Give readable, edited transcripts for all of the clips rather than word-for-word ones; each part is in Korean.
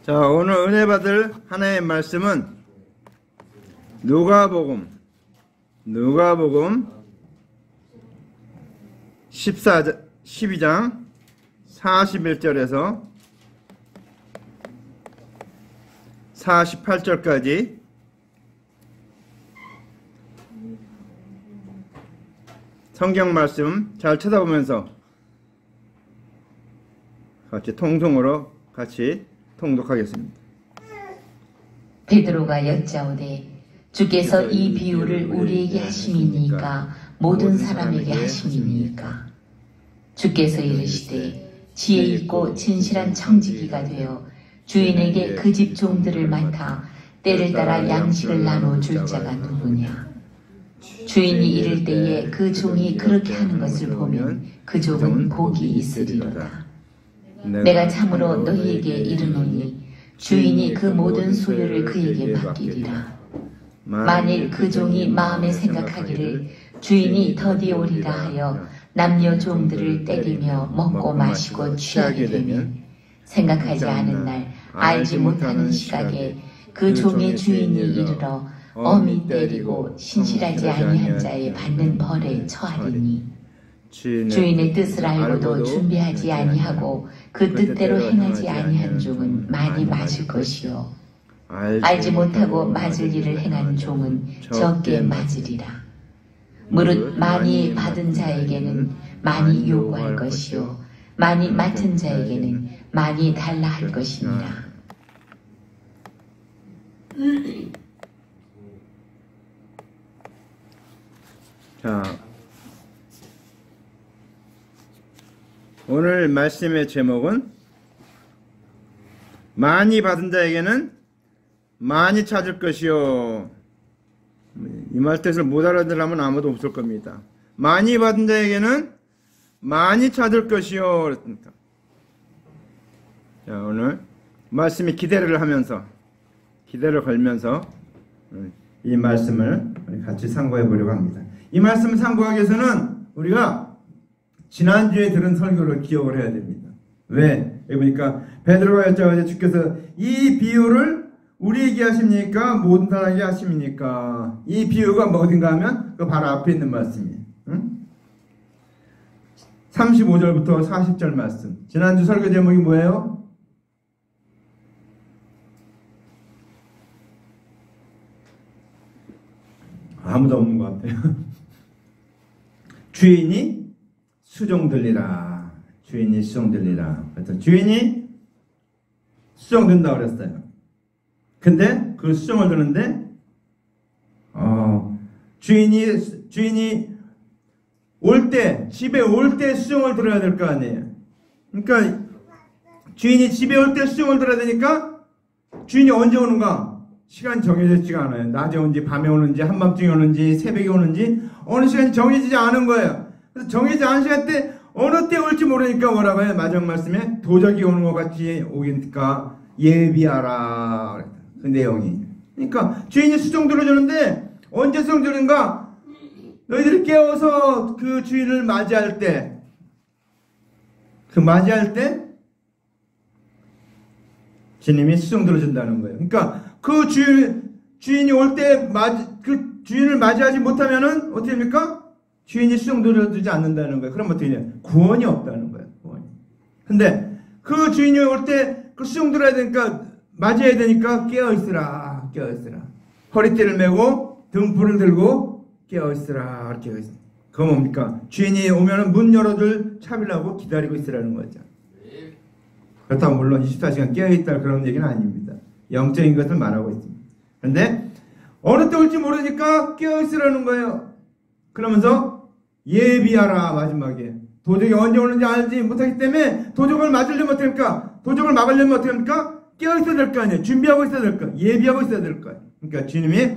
자, 오늘 은혜 받을 하나의 말씀은 누가복음 12장 41절에서 48절까지 성경 말씀 잘 쳐다보면서 같이 통성으로 같이 통독하겠습니다. 베드로가 여짜오되 주께서 이 비유를 우리에게 하심이니까 모든 사람에게 하심이니까. 주께서 이르시되 지혜 있고 진실한 청지기가 되어 주인에게 그 집 종들을 맡아 때를 따라 양식을 나눠 줄 자가 누구냐. 주인이 이를 때에 그 종이 그렇게 하는 것을 보면 그 종은 복이 있으리로다. 내가 참으로 너희에게 이르노니 주인이 그 모든 소유를 그에게 맡기리라. 만일 그 종이 마음에 생각하기를 주인이 더디 오리라 하여 남녀 종들을 때리며 먹고 마시고 취하게 되면 생각하지 않은 날 알지 못하는 시각에 그 종의 주인이 이르러 엄히 때리고 신실하지 아니한 자에 받는 벌에 처하리니 주인의 뜻을 알고도 준비하지 아니하고 그 뜻대로 행하지 아니한 종은 많이 맞을 것이요 알지 못하고 맞을 일을 행한 종은 적게 맞으리라. 무릇 많이 받은 자에게는 많이 요구할 것이요 많이 맡은 자에게는 많이 달라 할 것이니라. 자, 오늘 말씀의 제목은 많이 받은 자에게는 많이 찾을 것이요. 이 말 뜻을 못 알아들으면 아무도 없을 겁니다. 많이 받은 자에게는 많이 찾을 것이요. 그랬습니다. 자, 오늘 말씀이 기대를 걸면서 이 말씀을 같이 상고해 보려고 합니다. 이 말씀을 상고하기 위해서는 우리가 지난주에 들은 설교를 기억을 해야 됩니다. 왜? 여기 보니까 베드로가 여짜오되 주께서 이 비유를 우리에게 하십니까? 모든 사람에게 하십니까? 이 비유가 뭐든가 하면 그 바로 앞에 있는 말씀이에요. 응? 35절부터 40절 말씀. 지난주 설교 제목이 뭐예요? 아무도 없는 것 같아요. 주인이 수종 들리라. 주인이 수종 들리라. 그래서 주인이 수종 든다고 그랬어요. 근데 그 수종을 드는데 주인이 올 때, 집에 올 때 수종을 들어야 될 거 아니에요. 그러니까 주인이 집에 올 때 수종을 들어야 되니까 주인이 언제 오는가? 시간 정해졌지가 않아요. 낮에 오는지 밤에 오는지 한밤중에 오는지 새벽에 오는지 어느 시간이 정해지지 않은 거예요. 그래서 정해지지 않은 시간 때 어느 때 올지 모르니까 뭐라고 해요? 마지막 말씀에 도적이 오는 것 같이 오니까 예비하라. 그 내용이. 그러니까 주인이 수종 들어주는데 언제 수종 들는가? 너희들이 깨워서 그 주인을 맞이할 때, 주님이 수종 들어준다는 거예요. 그러니까 그 주인이 올 때 그 주인을 맞이하지 못하면은 어떻게 됩니까? 주인이 수종 들어주지 않는다는 거예요. 그럼 어떻게 돼요? 구원이 없다는 거예요. 구원이. 근데 그 주인이 올 때 그 수종 들어야 되니까 맞이해야 되니까 깨어있으라. 허리띠를 메고 등불을 들고 깨어있으라. 이렇게 깨어있으라. 그거 뭡니까? 주인이 오면은 문 열어줄 차비라고 기다리고 있으라는 거죠. 그렇다고 물론 24시간 깨어있다 그런 얘기는 아닙니다. 영적인 것을 말하고 있습니다. 그런데 어느 때 올지 모르니까 깨어있으라는 거예요. 그러면서 예비하라. 마지막에 도적이 언제 오는지 알지 못하기 때문에 도적을 맞으려면 어떻게 합니까? 도적을 막으려면 어떻게 합니까? 깨어있어야 될 거 아니에요. 준비하고 있어야 될 거예요. 예비하고 있어야 될 거예요. 그러니까 주님이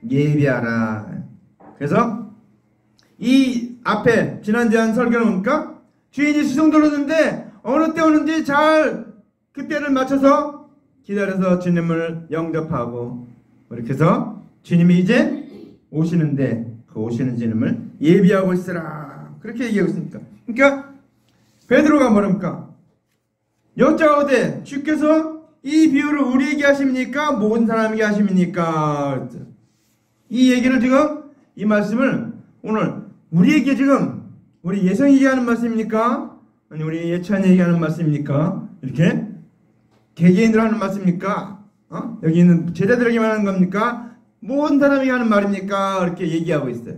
예비하라. 그래서 이 앞에 지난주에 한 설교는 뭡니까? 주인이 수종 들어오는데 어느 때 오는지 잘 그때를 맞춰서 기다려서 주님을 영접하고 이렇게 해서 주님이 이제 오시는데 그 오시는 주님을 예비하고 있으라. 그렇게 얘기하고 있습니다. 그러니까 베드로가 뭐랍니까? 여짜오되 주께서 이 비유를 우리에게 하십니까? 모든 사람에게 하십니까? 이 얘기를 지금, 이 말씀을 오늘 우리에게 지금, 우리 예성이에게 하는 말씀입니까? 아니, 우리 예찬이에게 하는 말씀입니까? 이렇게? 개개인들 하는 말씀입니까? 여기 있는 제자들에게만 하는 겁니까? 모든 사람에게 하는 말입니까? 이렇게 얘기하고 있어요.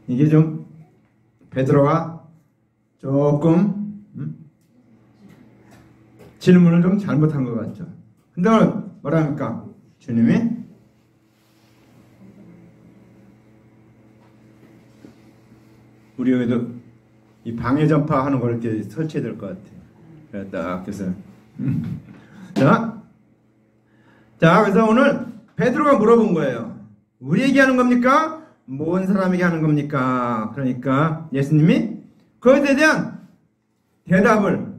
이게 좀, 베드로가 조금, 질문을 좀 잘못한 것 같죠. 근데 오늘 뭐라 합니까? 주님이 우리 여기도 이 방해 전파 하는 걸 이렇게 설치해야 될 것 같아요. 그래, 딱, 그래서. 자, 그래서 오늘 베드로가 물어본 거예요. 우리에게 하는 겁니까? 모든 사람에게 하는 겁니까? 그러니까 예수님이 그것에 대한 대답을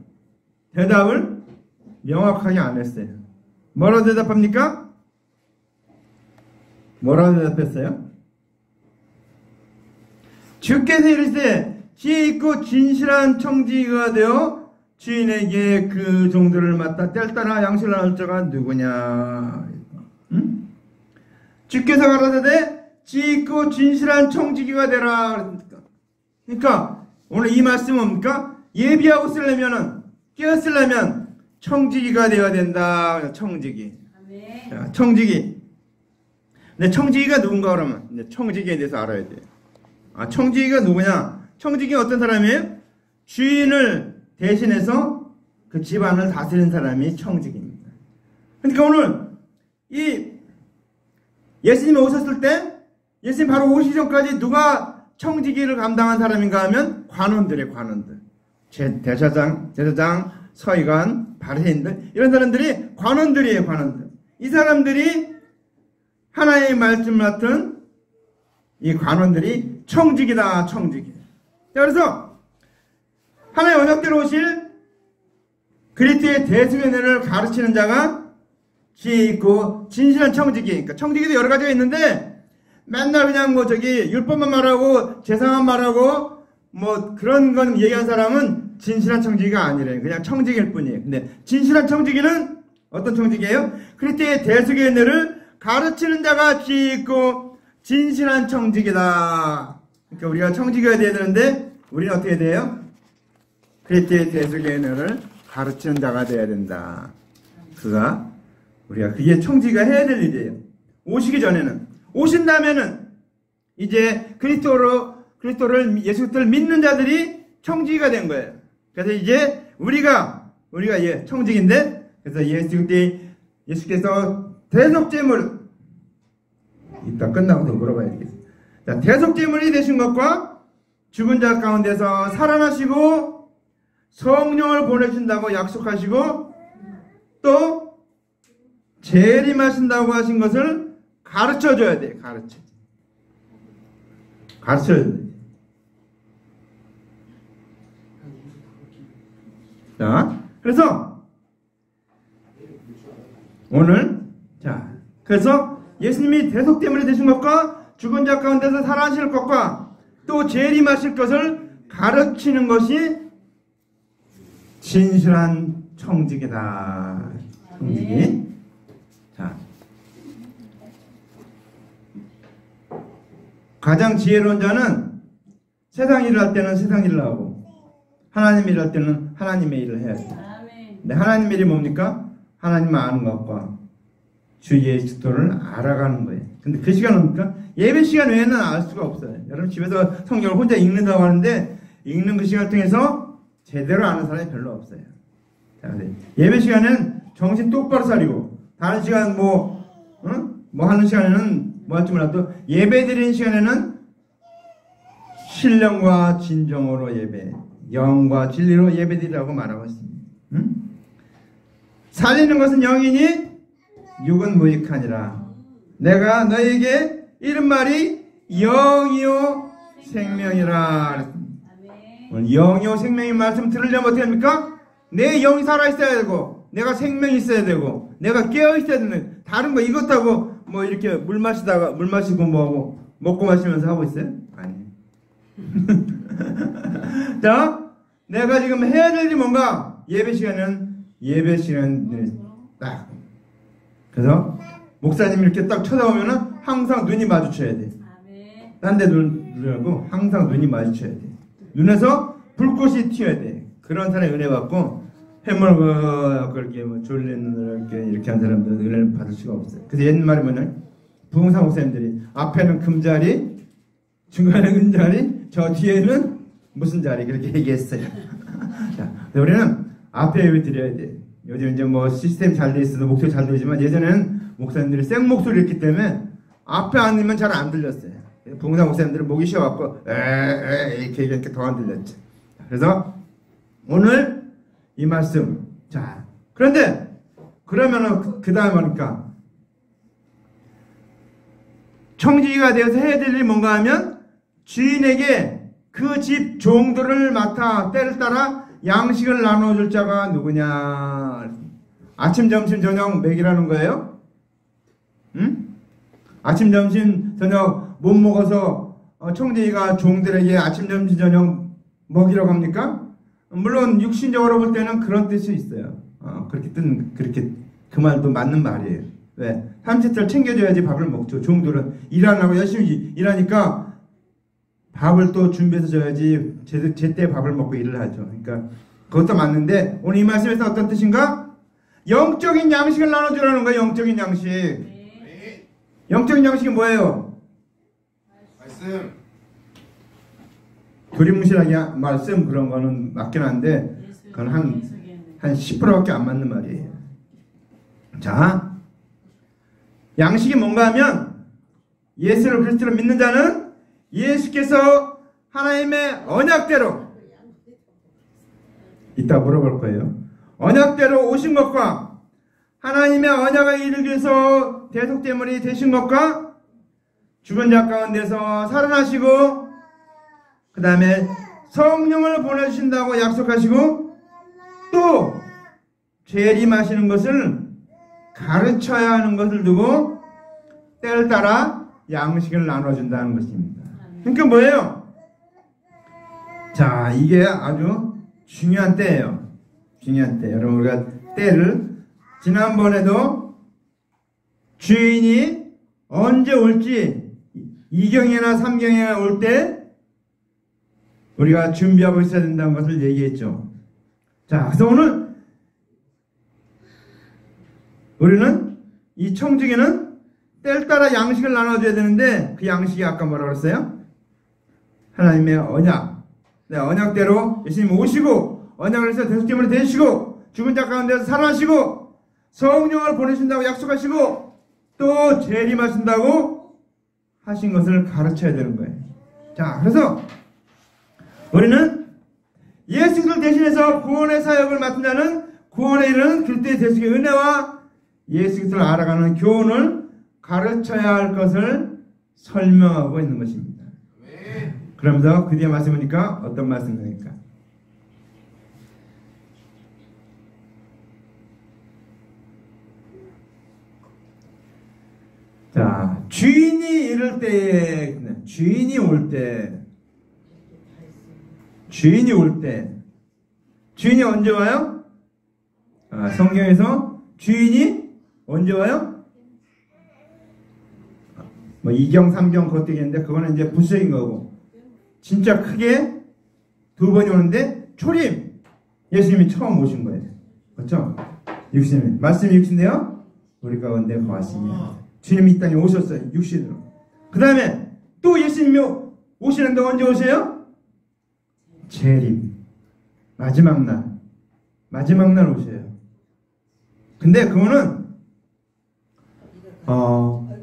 명확하게 안 했어요. 뭐라고 대답합니까? 뭐라고 대답했어요? 주께서 이르시되 지혜 있고 진실한 청지기가 되어 주인에게 그 종들을 맡아 뗄 따라 양식을 나눌 자가 누구냐? 응? 주께서 가라사대 지혜 있고 진실한 청지기가 되라. 그러니까 오늘 이 말씀은 뭡니까? 예비하고 쓰려면은 깨어쓰려면 청지기가 되어야 된다. 청지기. 자, 청지기. 근데 청지기가 누군가 그러면 이제 청지기에 대해서 알아야 돼요. 청지기가 누구냐? 청지기가 어떤 사람이에요? 주인을 대신해서 그 집안을 다스리는 사람이 청지기입니다. 그러니까 오늘 이 예수님이 오셨을 때 예수님 바로 오시기 전까지 누가 청지기를 감당한 사람인가 하면 관원들이에요. 관원들. 대제사장, 서기관, 바리새인들 이런 사람들이 관원들이에요. 관원들. 이 사람들이 하나님의 말씀 맡은 이 관원들이 청지기다. 청지기. 자, 그래서 하나님의 언약대로 오실 그리스도의 대승연회를 가르치는 자가 지혜 있고 진실한 청지기. 그러니까 청지기도 여러 가지가 있는데 맨날 그냥 율법만 말하고 제사만 말하고 그런 건 얘기한 사람은 진실한 청지기가 아니래요. 그냥 청지기일 뿐이에요. 근데 진실한 청지기는 어떤 청지기예요? 그리스도의 대승연회를 가르치는 자가 지혜 있고 진실한 청지기다. 그러니까 우리가 청지기가 돼야 되는데 우리는 어떻게 돼요? 그리스도의 대승연회를 가르치는 자가 돼야 된다. 우리가 그게 청지기가 해야 될 일이에요. 오시기 전에는. 오신 다음에는 이제 그리스도를 예수 그리스도를 믿는 자들이 청지기가 된 거예요. 그래서 이제 우리가 청지기인데 그래서 예수께서 대속제물 이따 끝나고 더 물어봐야 되겠어요. 자, 대속제물이 되신 것과 죽은 자 가운데서 살아나시고 성령을 보내신다고 약속하시고 또 재림하신다고 하신 것을 가르쳐줘야 돼요. 가르쳐야 돼요. 자, 그래서 오늘 그래서 예수님이 대속제물이 되신 것과 죽은 자 가운데서 살아나실 것과 또 재림하실 것을 가르치는 것이 진실한 청지기다. 청지기. 자, 가장 지혜로운 자는 세상 일을 할 때는 세상 일을 하고 하나님 일을 할 때는 하나님의 일을 해야 돼요. 근데 하나님 일이 뭡니까? 하나님을 아는 것과 주 예수 그리스도를 알아가는 거예요. 근데 그 시간은 뭡니까? 예배 시간 외에는 알 수가 없어요. 여러분 집에서 성경을 혼자 읽는다고 하는데 읽는 그 시간을 통해서 제대로 아는 사람이 별로 없어요. 자, 예배 시간은 정신 똑바로 차리고 다른 시간 하는 시간에는 뭐 할지 몰라도 예배 드리는 시간에는 신령과 진정으로 예배, 영과 진리로 예배 드리라고 말하고 있습니다. 살리는 것은 영이니 육은 무익하니라. 내가 너에게 이른 말이 영이요 생명이라. 영이요 생명인 말씀 들으려면 어떻게 합니까? 내 영이 살아있어야 되고 내가 생명이 있어야 되고 내가 깨어있어야 되는 다른 거 이것하고 이렇게 물 마시고 뭐하고 먹고 마시면서 하고 있어요? 아니. 자, 내가 지금 해야 될 일이 뭔가? 예배 시간에는 예배 시간에 딱. 그래서 목사님 이렇게 딱 쳐다보면은 항상 눈이 마주쳐야 돼. 딴 데 눈하고 항상 눈이 마주쳐야 돼. 눈에서 불꽃이 튀어야 돼. 그런 사람이 은혜 받고 해물고 그렇게 뭐 졸린 눈을 이렇게 한 사람들은 은혜를 받을 수가 없어요. 그래서 옛말에 뭐냐면 부흥사 목사님들이 앞에는 금자리, 중간에 은자리, 저 뒤에는 무슨 자리 그렇게 얘기했어요. 자, 우리는 앞에 예배 드려야 돼. 요즘 이제 뭐 시스템 잘 돼 있어서 목소리 잘 들리지만 예전에는 목사님들이 생 목소리 했기 때문에 앞에 앉으면 잘 안 들렸어요. 부흥사 목사님들은 목이 쉬어갖고 이렇게 더 안 들렸죠. 그래서 오늘 이 말씀, 자, 그런데 그러면은 그 다음에 뭐니까 청지기가 되어서 해야 될 일이 뭔가 하면 주인에게 그 집 종들을 맡아 때를 따라 양식을 나눠줄 자가 누구냐. 아침 점심 저녁 먹이라는 거예요? 응? 아침 점심 저녁 못 먹어서 청지기가 종들에게 아침 점심 저녁 먹이라고 합니까? 물론 육신적으로 볼 때는 그런 뜻이 있어요. 그렇게 그 말도 맞는 말이에요. 왜? 삼시세끼를 챙겨줘야지 밥을 먹죠. 종들은 일 안 하고 열심히 일하니까 밥을 또 준비해서 줘야지 제때 밥을 먹고 일을 하죠. 그러니까 그것도 맞는데 오늘 이 말씀에서 어떤 뜻인가? 영적인 양식을 나눠주라는 거예요. 영적인 양식. 네. 영적인 양식이 뭐예요? 말씀. 두리뭉실하게 말씀 그런 거는 맞긴 한데 그건 한 10%밖에 안 맞는 말이에요. 자, 양식이 뭔가 하면 예수를 그리스도로 믿는 자는 예수께서 하나님의 언약대로 이따 물어볼 거예요. 언약대로 오신 것과 하나님의 언약을 이루기 위해서 대속제물이 되신 것과 죽은 자 가운데서 살아나시고 그 다음에 성령을 보내주신다고 약속하시고 또 재림하시는 것을 가르쳐야 하는 것을 두고 때를 따라 양식을 나눠준다는 것입니다. 그러니까 뭐예요? 자, 이게 아주 중요한 때예요. 중요한 때. 여러분 우리가 때를 지난번에도 주인이 언제 올지 2경이나 3경이나 올 때 우리가 준비하고 있어야 된다는 것을 얘기했죠. 자, 그래서 오늘 우리는 이 청지기는 때를 따라 양식을 나눠줘야 되는데 그 양식이 아까 뭐라고 그랬어요? 하나님의 언약. 네, 언약대로 예수님 오시고 언약을 해서 대속제물이 되시고 죽은 자 가운데서 살아나시고 성령을 보내신다고 약속하시고 또 재림하신다고 하신 것을 가르쳐야 되는 거예요. 자, 그래서 우리는 예수 그리스도를 대신해서 구원의 사역을 맡은 자는 구원에 이르는 그리스도의 대속의 은혜와 예수 그리스도를 알아가는 교훈을 가르쳐야 할 것을 설명하고 있는 것입니다. 그러면서 그 뒤에 말씀이니까 어떤 말씀입니까? 자, 주인이 이럴 때, 주인이 올 때, 주인이 언제 와요? 성경에서 주인이 언제 와요? 뭐 2경, 3경 그것 되겠는데 그거는 이제 부수적인 거고 진짜 크게 두 번이 오는데 초림 예수님이 처음 오신 거예요. 그렇죠? 육신이 말씀이 육신인데요 우리 가운데 거하시며 주님이 이 땅에 오셨어요. 육신으로. 그 다음에 또 예수님이 오시는데 언제 오세요? 재림 마지막 날 오세요. 근데 그거는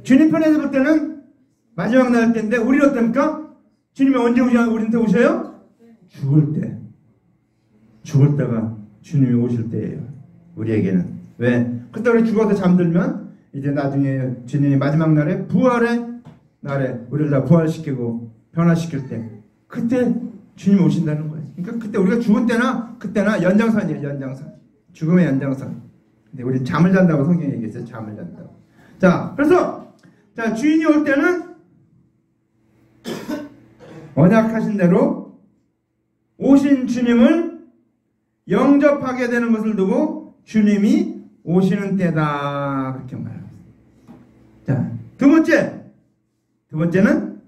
주님 편에서 볼 때는 마지막 날 때인데 우리는 어떻습니까? 주님이 언제 우리한테 오셔요? 죽을 때가 주님이 오실 때예요. 우리에게는. 왜? 그때 우리 죽어서 잠들면 이제 나중에 주님이 마지막 날에 부활의 날에 우리를 다 부활시키고 변화시킬 때 그때 주님이 오신다는 거예요. 그러니까 그때 우리가 죽은 때나 그때나 연장선이에요. 연장선. 죽음의 연장선. 근데 우리 잠을 잔다고 성경에 얘기했어요. 잠을 잔다고. 자, 그래서 자, 주인이 올 때는 언약하신 대로 오신 주님을 영접하게 되는 것을 두고 주님이 오시는 때다. 그렇게 말합니다. 자, 두 번째는,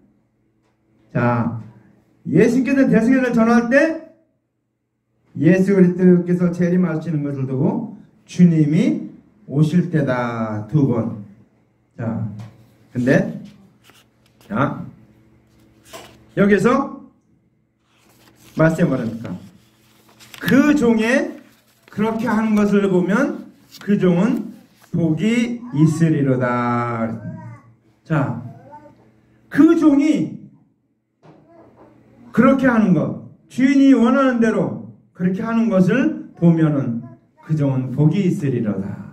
자, 예수께서 대승회를 전할 때 예수 그리스도께서 재림하시는 것을 두고 주님이 오실 때다. 두 번. 자, 근데, 자, 여기서 말씀해 뭐랍니까? 그 종에 그렇게 하는 것을 보면 그 종은 복이 있으리로다. 자, 그 종이 그렇게 하는 것, 주인이 원하는 대로 그렇게 하는 것을 보면은 그 종은 복이 있으리로다.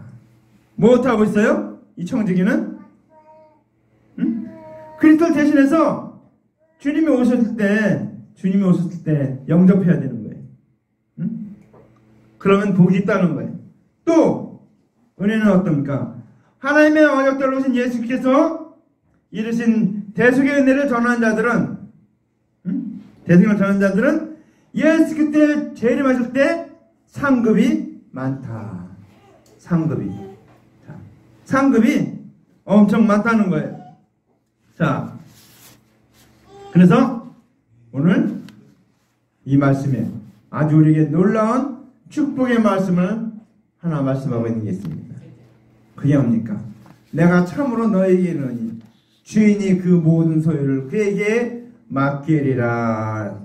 무엇하고 있어요? 이 청지기는? 그리스도를 대신해서 주님이 오셨을 때 영접해야 되는 거예요. 그러면 복이 있다는 거예요. 또 은혜는 어떻습니까? 하나님의 언약대로 오신 예수께서 이르신 대속의 은혜를 전하는 자들은, 대속을 전하는 자들은 예수 그때 재림하실 때 상급이 많다. 상급이 엄청 많다는 거예요. 자, 그래서 오늘 이 말씀에 아주 우리에게 놀라운 축복의 말씀을 하나 말씀하고 있는 게 있습니다. 그게 뭡니까? 내가 참으로 너에게 이르노니 주인이 그 모든 소유를 그에게 맡기리라.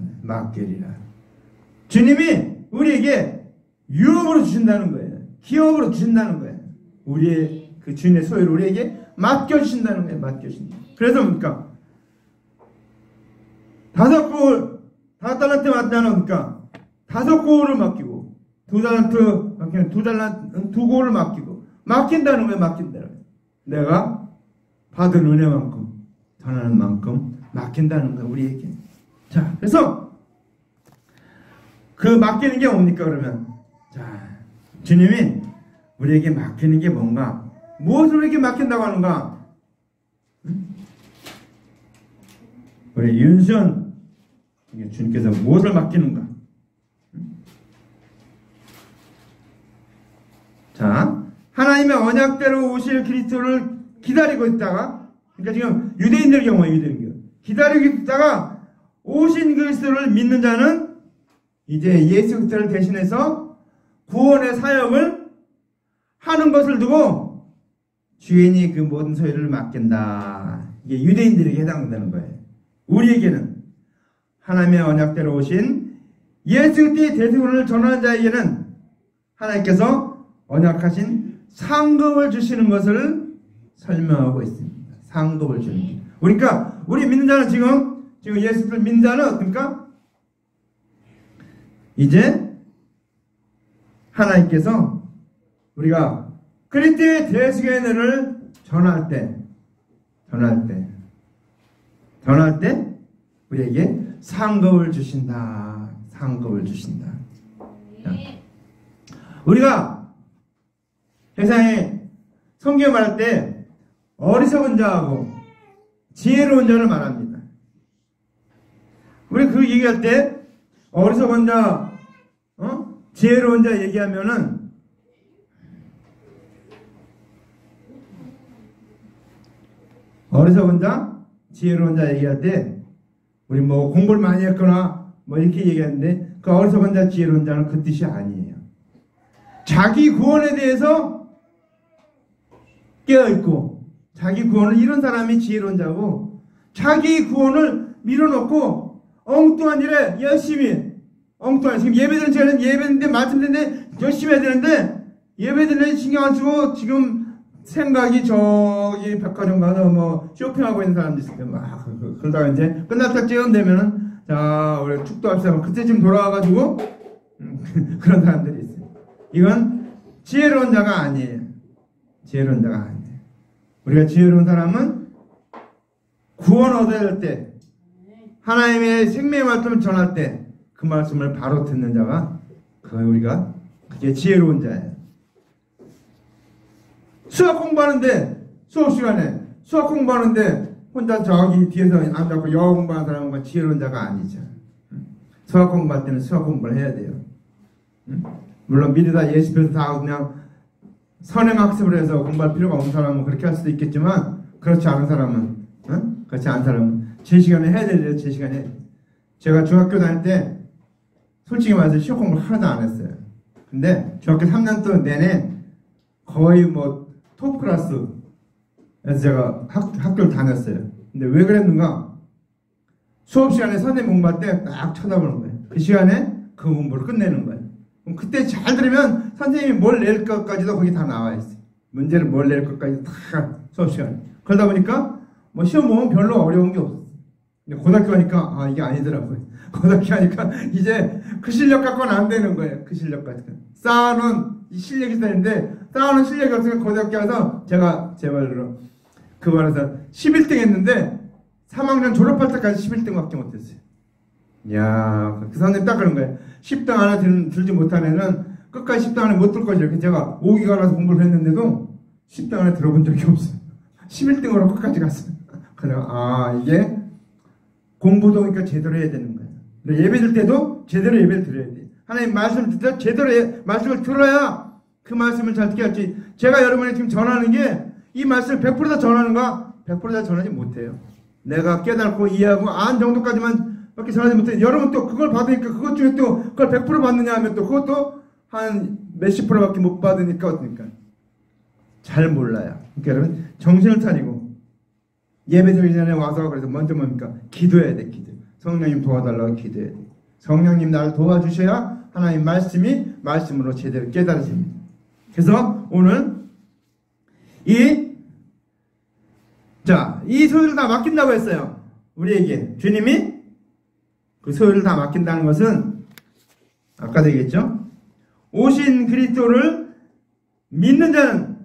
주님이 우리에게 유업으로 주신다는 거예요. 기업으로 주신다는 거예요. 우리의 그 주인의 소유를 우리에게 맡겨주신다는 거예요. 맡겨주신다. 그래서 뭡니까? 5달란트 맡자는 뭡니까? 5고울을 맡기고, 2달란트 맡기면 2고울을 맡기고, 맡긴다는 거예요. 맡긴다는 거예요. 내가 받은 은혜만큼, 전하는 만큼 맡긴다는 거예요. 우리에게. 자, 그래서 그 맡기는 게 뭡니까? 그러면 자, 주님이 우리에게 맡기는 게 뭔가? 무엇을 우리에게 맡긴다고 하는가? 우리 윤수연 주님께서 무엇을 맡기는가? 자, 하나님의 언약대로 오실 그리스도를 기다리고 있다가, 그러니까 지금 유대인들 경우에 기다리고 있다가 오신 그리스도를 믿는 자는 이제 예수 그리스도를 대신해서 구원의 사역을 하는 것을 두고 주인이 그 모든 소유를 맡긴다. 이게 유대인들에게 해당되는 거예요. 우리에게는 하나님의 언약대로 오신 예수 그리스도의 대승을 전하는 자에게는 하나님께서 언약하신 상급을 주시는 것을 설명하고 있습니다. 상급을 주는 것. 그러니까 우리 믿는 자는 지금 예수를 믿는 자는 어떻습니까? 이제 하나님께서 우리가 그리스도의 대승의 은혜를 전할 때 우리에게 상급을 주신다. 상급을 주신다. 자, 우리가 세상에 성경 말할 때 어리석은 자하고 지혜로운 자를 말합니다. 우리 그 얘기할 때 어리석은 자, 지혜로운 자 얘기하면은 어리석은 자, 지혜로운 자 얘기할 때 우리 뭐 공부를 많이 했거나 뭐 이렇게 얘기하는데 그 어리석은 자, 지혜로운 자는 그 뜻이 아니에요. 자기 구원에 대해서 깨어있고 자기 구원을 이룬 사람이 지혜로운 자고, 자기 구원을 밀어놓고 엉뚱한 일에 열심히 지금 예배드리는 시간은 예배인데 말씀드리는데 열심히 해야 되는데 예배드리는 신경 안 쓰고 지금 생각이 저기 백화점 가서 뭐 쇼핑하고 있는 사람들 있어요. 막 그러다가 이제 끝날 때쯤 되면은 자 우리 축도합시다. 그때쯤 돌아와가지고 그런 사람들이 있어요. 이건 지혜로운 자가 아니에요. 지혜로운 자가 아니에요. 우리가 지혜로운 사람은 구원 얻어야 될 때, 하나님의 생명의 말씀을 전할 때 그 말씀을 바로 듣는 자가 그게 지혜로운 자예요. 수학 공부하는데 혼자 저기 뒤에서 앉아서 영어 공부하는 사람은 지혜로운 자가 아니죠. 수학 공부할 때는 수학 공부를 해야 돼요. 물론 미리 다 예습해서 다 그냥 선행학습을 해서 공부할 필요가 없는 사람은 그렇게 할 수도 있겠지만, 그렇지 않은 사람은, 그렇지 않은 사람은 제 시간에 해야 돼요. 제 시간에. 제가 중학교 다닐 때 솔직히 말해서 시험 공부를 하나도 안 했어요. 근데 중학교 3년 동안 내내 거의 뭐 톱 클래스에서 제가 학교를 다녔어요. 근데 왜 그랬는가? 수업 시간에 선생님 공부할 때 딱 쳐다보는 거예요. 그 시간에 그 공부를 끝내는 거예요. 그럼 그때 잘 들으면 선생님이 뭘 낼 것까지도 거기 다 나와 있어요. 문제를 뭘 낼 것까지 다 수업 시간에. 그러다 보니까 뭐 시험 보면 별로 어려운 게 없었어요. 근데 고등학교 가니까 이게 아니더라고요. 고등학교 가니까 이제 그 실력 갖고는 안 되는 거예요. 그 실력 갖고는. 쌓아놓은 이 실력이 있었는데 쌓아놓은 실력이 없으면 고등학교 가서 제가 제 말로 그 말에서 11등 했는데 3학년 졸업할 때까지 11등밖에 못했어요. 이야, 그 선생님 딱 그런 거예요. 10등 안에 들지 못한 애는 끝까지 10등 안에 못 들 거지. 이렇게 제가 5기가 나서 공부를 했는데도 10등 안에 들어본 적이 없어요. 11등으로 끝까지 갔어요. 그래서 이게 공부도 그러니까 제대로 해야 되는 거예요. 예배 들 때도 제대로 예배를 드려야 돼요. 하나님 말씀을 듣다 제대로 말씀을 들어야 그 말씀을 잘 듣게 할지. 제가 여러분이 지금 전하는 게 이 말씀을 100%다 전하는가? 100%다 전하지 못해요. 내가 깨닫고 이해하고 안 정도까지만 밖에 전하지 못해요. 여러분 또 그걸 받으니까 그것 중에 또 그걸 100% 받느냐 하면 또 그것도 한 몇십 프로밖에 못 받으니까 어떻습니까? 잘 몰라요. 그러니까 여러분 정신을 차리고 예배 드리기 전에 와서 그래서 먼저 뭡니까? 기도해야 돼. 기도. 성령님 도와달라고 기도해야 돼. 성령님 나를 도와주셔야 하나님 말씀으로 제대로 깨달아집니다. 그래서 오늘 이 소유를 다 맡긴다고 했어요. 우리에게 주님이 그 소유를 다 맡긴다는 것은 아까도 얘기했죠. 오신 그리스도를 믿는 자는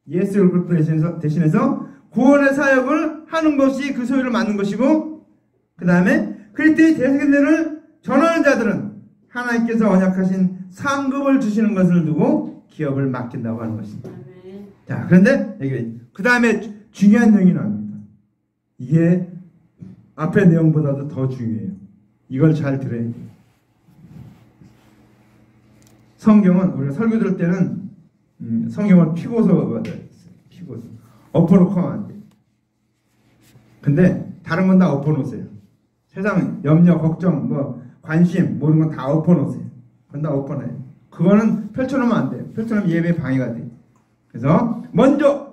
예수 그리스도 대신해서 구원의 사역을 하는 것이 그 소유를 맡는 것이고, 그 다음에 그리스도의 대생들을 전하는 자들은 하나님께서 언약하신 상급을 주시는 것을 두고 기업을 맡긴다고 하는 것입니다. 자, 그런데 그 다음에 중요한 내용이 나옵니다. 이게 앞의 내용보다도 더 중요해요. 이걸 잘 들어야 돼요. 성경은 우리가 설교 들을 때는 성경을 피고서 받아야 돼요. 피고서. 엎어놓고 하면 안 돼요. 근데 다른 건 다 엎어놓으세요. 세상 염려, 걱정, 관심 모든 건 다 엎어놓으세요. 그건 다 엎어놔요. 그거는 펼쳐놓으면 안 돼요. 펼쳐놓으면 예배에 방해가 돼요. 그래서 먼저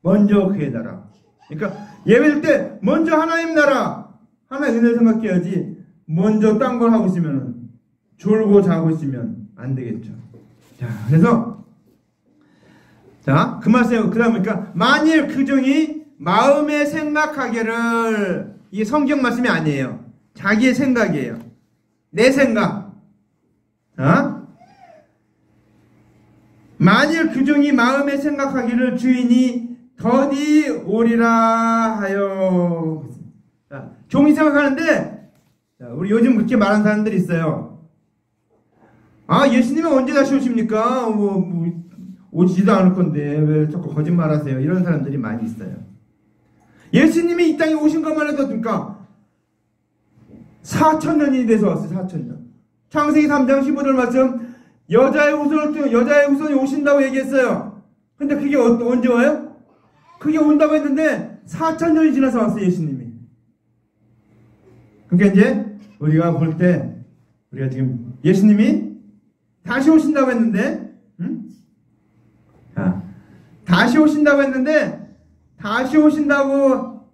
그의 나라. 그러니까 예배할 때 먼저 하나님 나라, 하나의 은혜를 생각해야지. 먼저 딴 걸 하고 있으면 졸고 자고 있으면 안 되겠죠. 자, 그래서 그 말씀 그 다음 그러니까 만일 그 종이 마음에 생각하기를, 이게 성경 말씀이 아니에요. 자기의 생각이에요. 내 생각. 만일 그 종이 마음에 생각하기를 주인이 더디 오리라 하여. 종이 생각하는데, 우리 요즘 그렇게 말하는 사람들이 있어요. 예수님은 언제 다시 오십니까? 오지도 않을 건데 왜 자꾸 거짓말 하세요? 이런 사람들이 많이 있어요. 예수님이 이 땅에 오신 것만 해도 그러니까 4,000년이 돼서 왔어요. 4,000년. 창세기 3장 15절 말씀, 여자의 후손이 오신다고 얘기했어요. 근데 그게 언제 와요? 그게 온다고 했는데 4,000년이 지나서 왔어요. 예수님이. 그러니까 이제 우리가 볼 때 우리가 지금 예수님이 다시 오신다고 했는데, 다시 오신다고 했는데, 다시 오신다고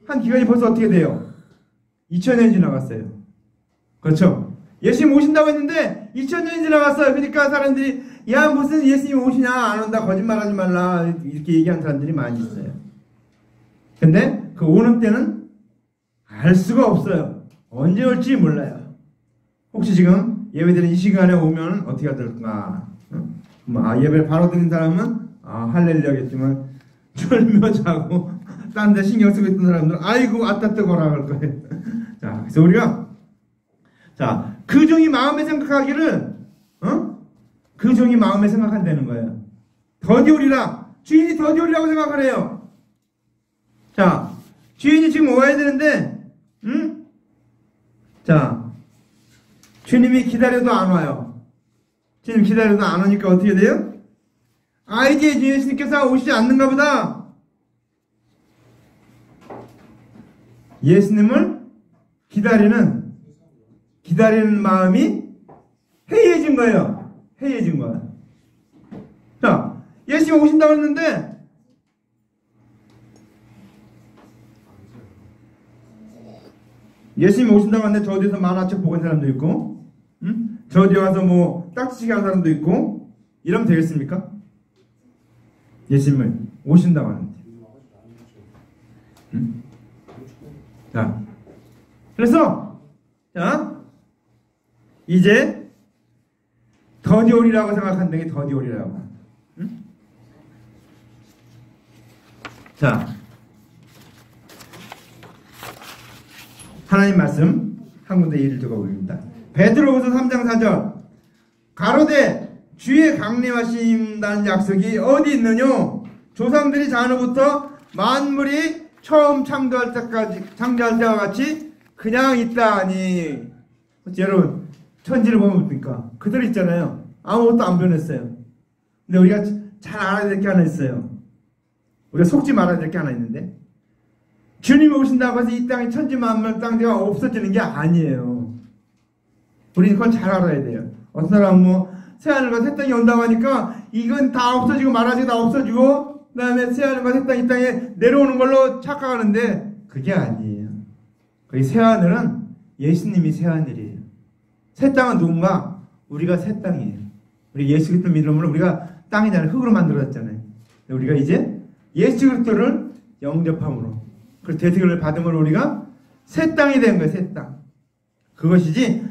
한 기간이 벌써 어떻게 돼요? 2000년이 지나갔어요. 그렇죠? 예수님 오신다고 했는데 2000년이 지나갔어요. 그러니까 사람들이 무슨 예수님 오시냐, 안 온다, 거짓말하지 말라, 이렇게 얘기하는 사람들이 많이 있어요. 근데 그 오는 때는 알 수가 없어요. 언제 올지 몰라요. 혹시 지금 예배드리는 이 시간에 오면 어떻게 될까? 예배를 바로 드린 사람은 할렐루야겠지만 졸며 자고 딴 데 신경 쓰고 있던 사람들은 아이고 아따 뜨거라 할 거예요. 자, 그래서 우리가 그 종이 마음에 생각하기를 그 종이 마음에 생각한다는 거예요. 더디 오리라. 주인이 더디 오리라고 생각하래요. 자, 주인이 지금 와야 되는데 자, 주님이 기다려도 안 와요. 주님 기다려도 안 오니까 어떻게 돼요? 이제 예수님께서 오시지 않는가 보다. 예수님을 기다리는 마음이 해이해진 거예요. 해이해진 거야. 자, 예수님이 오신다고 했는데 예수님이 오신다고 하는데 저 어디서 만화책 보고 있는 사람도 있고, 응? 저 어디 와서 뭐 딱지치기 하는 사람도 있고, 이러면 되겠습니까? 예수님을 오신다고 하는데. 응? 자, 그래서 자, 이제 더디 오리라고 생각한다는 게 더디 오리라고. 응? 자, 하나님 말씀 한 군데 읽어 보입니다. 베드로후서 3장 4절. 가로되 주의 강림하신다는 약속이 어디 있느뇨? 조상들이 자누부터 만물이 처음 창조할 때와 같이 그냥 있다니. 여러분, 천지를 보면 어떻습니까? 그대로 있잖아요. 아무것도 안 변했어요. 근데 우리가 잘 알아야 될 게 하나 있어요. 우리가 속지 말아야 될 게 하나 있는데, 주님이 오신다고 해서 이 땅의 천지 만물 땅대가 없어지는 게 아니에요. 우리는 그걸 잘 알아야 돼요. 어떤 사람은 뭐 새하늘과 새 땅이 온다고 하니까 이건 다 없어지고 말아지고 다 없어지고 그 다음에 새하늘과 새 땅이 이 땅에 내려오는 걸로 착각하는데 그게 아니에요. 거기 새하늘은 예수님이 새하늘이에요. 새 땅은 누군가? 우리가 새 땅이에요. 우리 예수 그리스도 믿음으로 우리가 땅이잖아요. 흙으로 만들어졌잖아요. 우리가 이제 예수 그리스도를 영접함으로 그 대속을 받음으로 우리가 새 땅이 된 거예요. 새 땅. 그것이지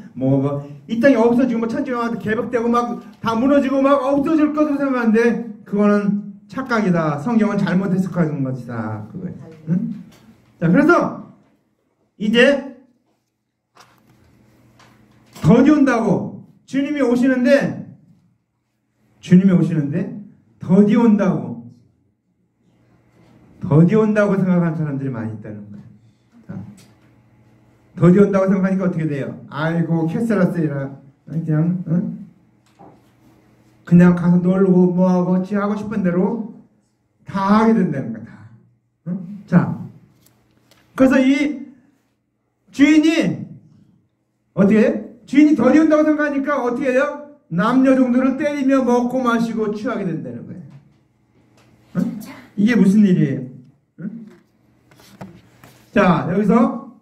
이 땅이 없어지고 천지가 개벽되고 막 다 무너지고 막 없어질 것으로 생각하는데 그거는 착각이다. 성경은 잘못 해석하는 것이다. 그거예요. 응? 자, 그래서 이제 더디 온다고 주님이 오시는데 더디 온다고 생각하는 사람들이 많이 있다는 거예요. 자, 더디 온다고 생각하니까 어떻게 돼요? 아이고 캐스라스이라 그냥 가서 놀고 뭐하고 지 하고 싶은 대로 다 하게 된다는 거야. 다. 응? 자, 그래서 이 주인이 어떻게 해? 주인이 더디 온다고 생각하니까 어떻게 해요? 남녀 종들을 때리며 먹고 마시고 취하게 된다는 거예요. 응? 이게 무슨 일이에요? 응? 자, 여기서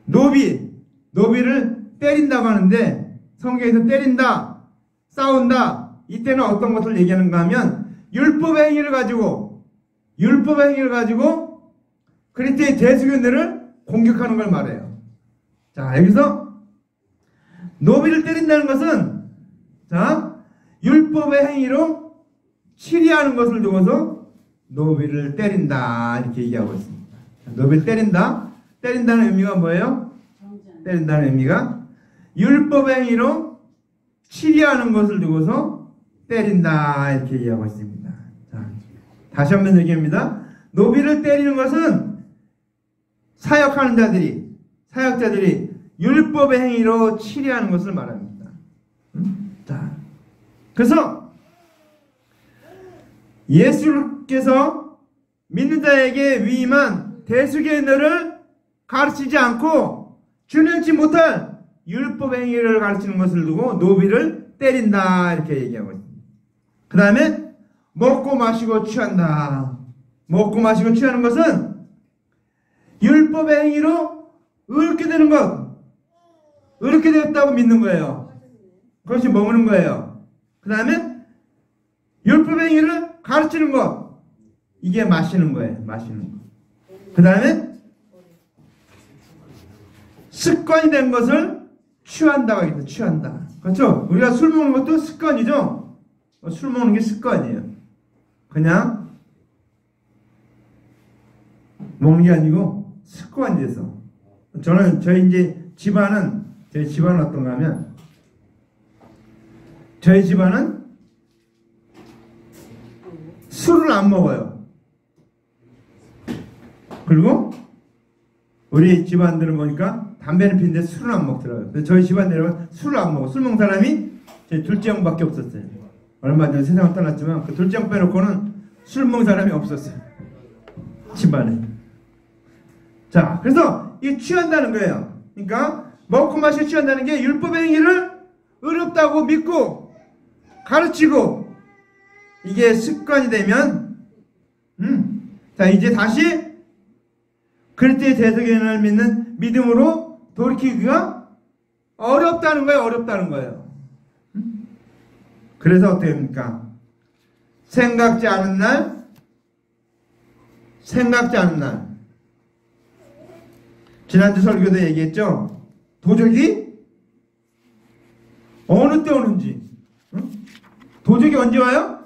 노비를 때린다고 하는데 성경에서 때린다, 싸운다, 이때는 어떤 것을 얘기하는가 하면 율법의 행위를 가지고 그리스도의 대속인들을 공격하는 걸 말해요. 자, 여기서 노비를 때린다는 것은 자, 율법의 행위로 치리하는 것을 두고서 노비를 때린다 이렇게 얘기하고 있습니다. 노비를 때린다는 의미가 뭐예요? 때린다는 의미가 율법의 행위로 치리하는 것을 두고서 때린다 이렇게 얘기하고 있습니다. 자, 다시 한번 얘기합니다. 노비를 때리는 것은 사역자들이 율법의 행위로 치리하는 것을 말합니다. 자, 그래서 예수께서 믿는 자에게 위임한 대속의너를 가르치지 않고 준행치 못할 율법 행위를 가르치는 것을 두고 노비를 때린다 이렇게 얘기하고 있습니다. 그 다음에 먹고 마시고 취한다. 먹고 마시고 취하는 것은 율법의 행위로 의롭게 되는 것, 의롭게 되었다고 믿는 거예요. 그것이 머무는 거예요. 그 다음에 율법의 행위를 가르치는 것, 이게 마시는 거예요. 마시는 거. 그 다음에 습관이 된 것을 취한다고 하겠다. 취한다. 그렇죠? 우리가 술 먹는 것도 습관이죠? 술 먹는 게 습관이에요. 그냥 먹는 게 아니고 습관이 돼서. 저희 집안은 어떤가 하면 저희 집안은 술을 안 먹어요. 그리고 우리 집안들은 보니까 담배는 피는데 술은 안 먹더라고요. 그래서 저희 집안들은 술을 안 먹어. 술 먹는 사람이 제 둘째 형밖에 없었어요. 얼마 전에 세상을 떠났지만 그 둘째 형 빼놓고는 술 먹는 사람이 없었어요. 집안에. 자, 그래서 이게 취한다는 거예요. 그러니까 먹고 마시고 취한다는 게 율법의 행위를 어렵다고 믿고 가르치고 이게 습관이 되면 자, 이제 다시 그리스도의 대속연을 믿는 믿음으로 돌이키기가 어렵다는 거예요. 어렵다는 거예요. 그래서 어떻게 합니까? 생각지 않은 날, 생각지 않은 날. 지난주 설교도 얘기했죠? 도적이 어느 때 오는지. 도적이 언제 와요?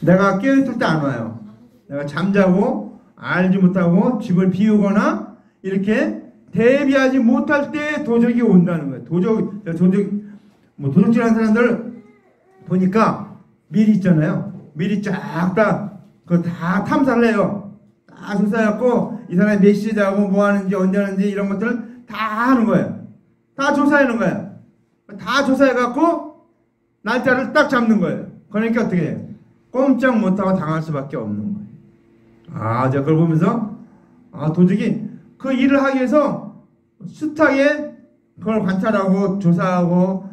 내가 깨어있을 때 안 와요. 내가 잠자고 알지 못하고 집을 비우거나 이렇게 대비하지 못할 때 도적이 온다는 거예요. 도적질하는 사람들 보니까 미리 있잖아요. 미리 쫙 다 탐사를 해요. 다 조사해갖고 이 사람이 몇 시에 자고 뭐 하는지 언제 하는지 이런 것들을 다 하는 거예요. 다 조사하는 거예요. 다 조사해갖고 날짜를 딱 잡는 거예요. 그러니까 어떻게 해요? 꼼짝 못하고 당할 수밖에 없는 거예요. 제가 그걸 보면서 도적이 그 일을 하기 위해서 숱하게 그걸 관찰하고 조사하고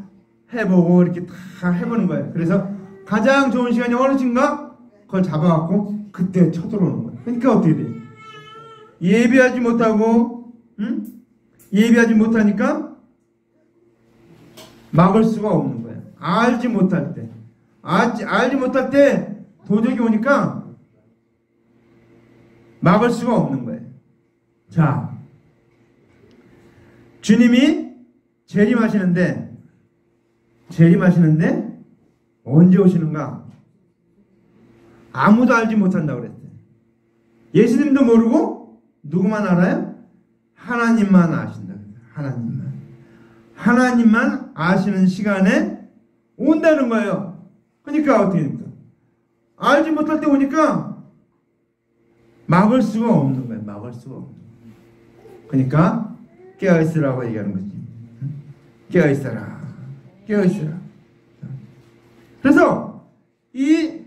해보고 이렇게 다 해보는 거예요. 그래서 가장 좋은 시간이 어느 시간가 그걸 잡아갖고 그때 쳐들어오는 거예요. 그러니까 어떻게 돼요? 예비하지 못하고 예비하지 못하니까 막을 수가 없는 거예요. 알지 못할 때 알지 못할 때 도적이 오니까 막을 수가 없는 거예요. 자, 주님이 재림하시는데 언제 오시는가? 아무도 알지 못한다고 그랬어요. 예수님도 모르고 누구만 알아요? 하나님만 아신다. 하나님만 아시는 시간에 온다는 거예요. 그러니까 어떻게 됩니까? 알지 못할 때 오니까 막을 수가 없는 거예요. 막을 수가 없는 거예요. 그러니까 깨어있으라고 얘기하는 거지. 깨어있어라. 깨어있어라. 그래서 이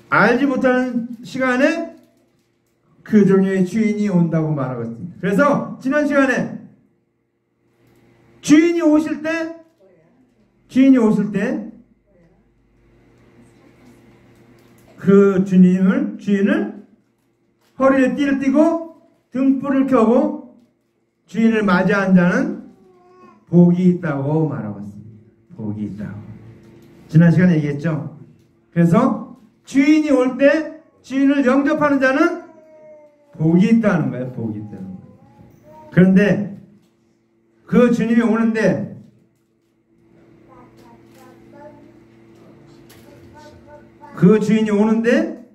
알지 못하는 시간에 그 종의 주인이 온다고 말하고 있습니다. 그래서 지난 시간에 주인이 오실 때 그 주인을 허리에 띠를 띠고 등불을 켜고 주인을 맞이한 자는 복이 있다고 말하고 있습니다. 복이 있다고. 지난 시간에 얘기했죠. 그래서 주인이 올 때 주인을 영접하는 자는 복이 있다는 거예요. 복이 있다는 거예요. 그런데 그 주님이 오는데 그 주인이 오는데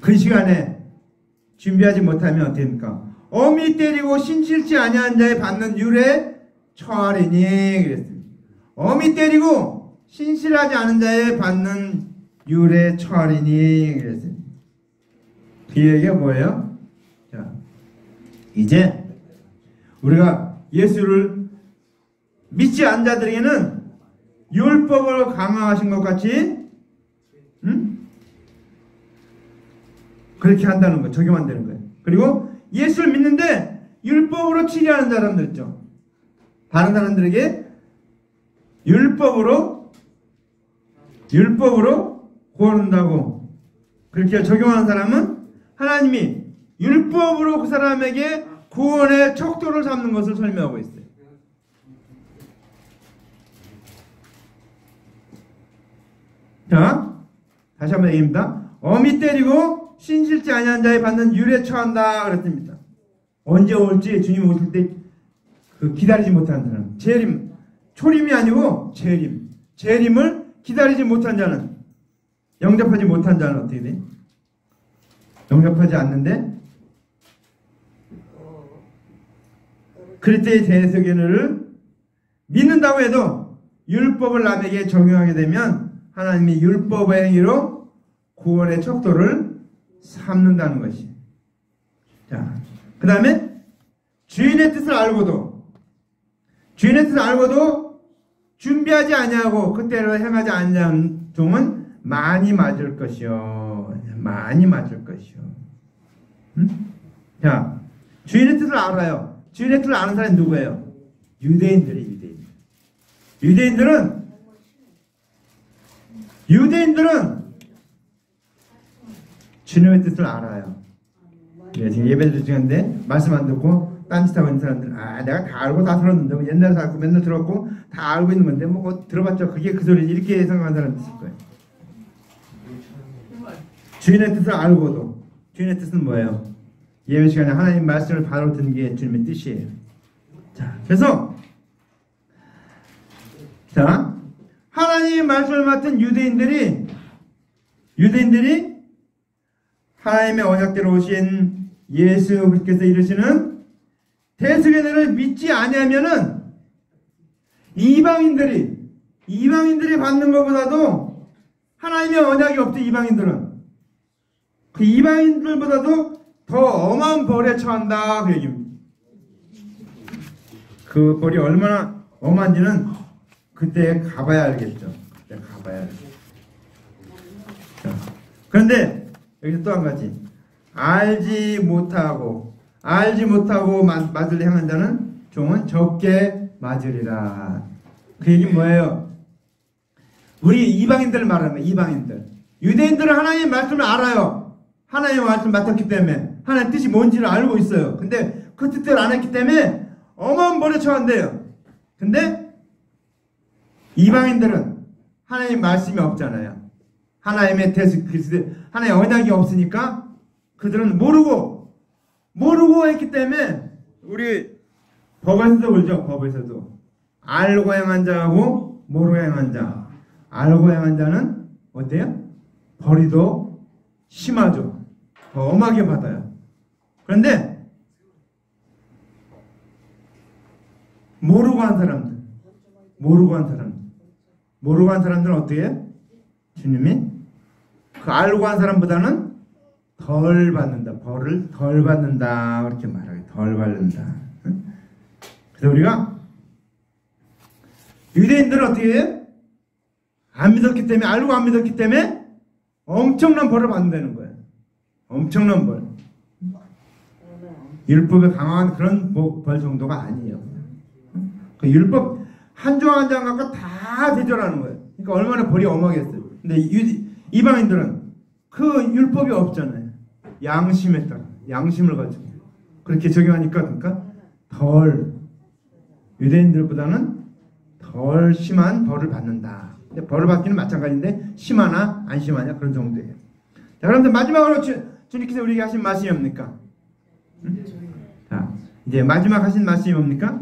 그 시간에 준비하지 못하면 어떻게 됩니까? 어미 때리고 신실치 아니한 자에 받는 유래 처하리니 그랬습니다. 어미 때리고 신실하지 않은 자에 받는 유래 처하리니 그랬습니다. 그 얘기가 뭐예요? 자, 이제 우리가 예수를 믿지 않은 자들에게는 율법을 강화하신 것 같이 그렇게 한다는 거예요. 적용한다는 거예요. 그리고 예수를 믿는데 율법으로 치리하는 사람들 있죠. 다른 사람들에게 율법으로 구원한다고 그렇게 적용하는 사람은 하나님이 율법으로 그 사람에게 구원의 척도를 삼는 것을 설명하고 있어요. 자, 다시 한번 얘기합니다. 어미 때리고 신실치 아니한 자에 받는 유래 처한다 그랬습니다. 언제 올지 주님 오실 때 그 기다리지 못하는 사람. 재림. 초림이 아니고 재림. 재림을 기다리지 못한 자는, 영접하지 못한 자는 어떻게 돼? 영접하지 않는데 그리스도의 대속연을 믿는다고 해도 율법을 남에게 적용하게 되면 하나님이 율법의 행위로 구원의 척도를 삼는다는 것이. 자, 그 다음에 주인의 뜻을 알고도 준비하지 아니하고 그때로 행하지 아니하는 종은 많이 맞을 것이요. 많이 맞을 것이요. 응? 자, 주인의 뜻을 알아요. 주인의 뜻을 아는 사람이 누구예요? 유대인들은 주님의 뜻을 알아요. 네, 지금 예배를 드리는데 말씀 안 듣고 딴짓하고 있는 사람들, 내가 다 알고 다 들었는데, 뭐 옛날에 알고 맨날 들었고 다 알고 있는 건데 뭐 들어봤죠. 그게 그 소리지. 이렇게 생각하는 사람도 있을 거예요. 주인의 뜻을 알고도, 주인의 뜻은 뭐예요? 예배 시간에 하나님 말씀을 바로 듣는 게 주님의 뜻이에요. 자, 그래서 자, 하나님의 말씀을 맡은 유대인들이 하나님의 언약대로 오신 예수 그리스도께서 이르시는 대속의 믿지 아니하면은 이방인들이 받는 것보다도 하나님의 언약이 없죠. 이방인들은 그 이방인들보다도 더 엄한 벌에 처한다 그 얘기입니다. 그 벌이 얼마나 엄한지는 그때 가봐야 알겠죠. 그때 가봐야 알겠죠. 자, 그런데 여기서 또 한 가지, 알지 못하고 맞으려 행한 자는 종은 적게 맞으리라. 그 얘기는 뭐예요? 우리 이방인들을 말하는 거예요. 이방인들. 유대인들은 하나님의 말씀을 알아요. 하나님의 말씀을 맡았기 때문에 하나님의 뜻이 뭔지를 알고 있어요. 근데 그 뜻대로 안 했기 때문에 어마어마한 벌에 처한대요. 근데 이방인들은 하나님의 말씀이 없잖아요. 하나님의 하나님의 언약이 없으니까 그들은 모르고 했기 때문에 우리 법에서도 그러죠. 법에서도 알고 행한 자하고 모르고 행한 자. 알고 행한 자는 어때요? 벌이 더 심하죠. 더 엄하게 받아요. 그런데 모르고 한 사람들은 어떻게 해요? 주님이 그 알고 한 사람보다는 덜 받는다. 벌을 덜 받는다. 그렇게 말해요. 덜 받는다. 그래서 우리가 유대인들은 어떻게 해요? 안 믿었기 때문에, 알고 안 믿었기 때문에 엄청난 벌을 받는다는 거예요. 엄청난 벌. 율법에 강한 그런 벌 정도가 아니에요. 그 율법 한 장 한 장 갖고 다 대절하는 거예요. 그러니까 얼마나 벌이 엄하겠어요. 근데 이방인들은 그 율법이 없잖아요. 양심에 따라, 양심을 가지고 그렇게 적용하니까, 그러니까 덜, 유대인들보다는 덜 심한 벌을 받는다. 근데 벌을 받기는 마찬가지인데 심하나 안 심하냐 그런 정도예요. 자, 그런데 마지막으로 주님께서 우리에게 하신 말씀이 뭡니까? 자, 이제 마지막 하신 말씀이 뭡니까?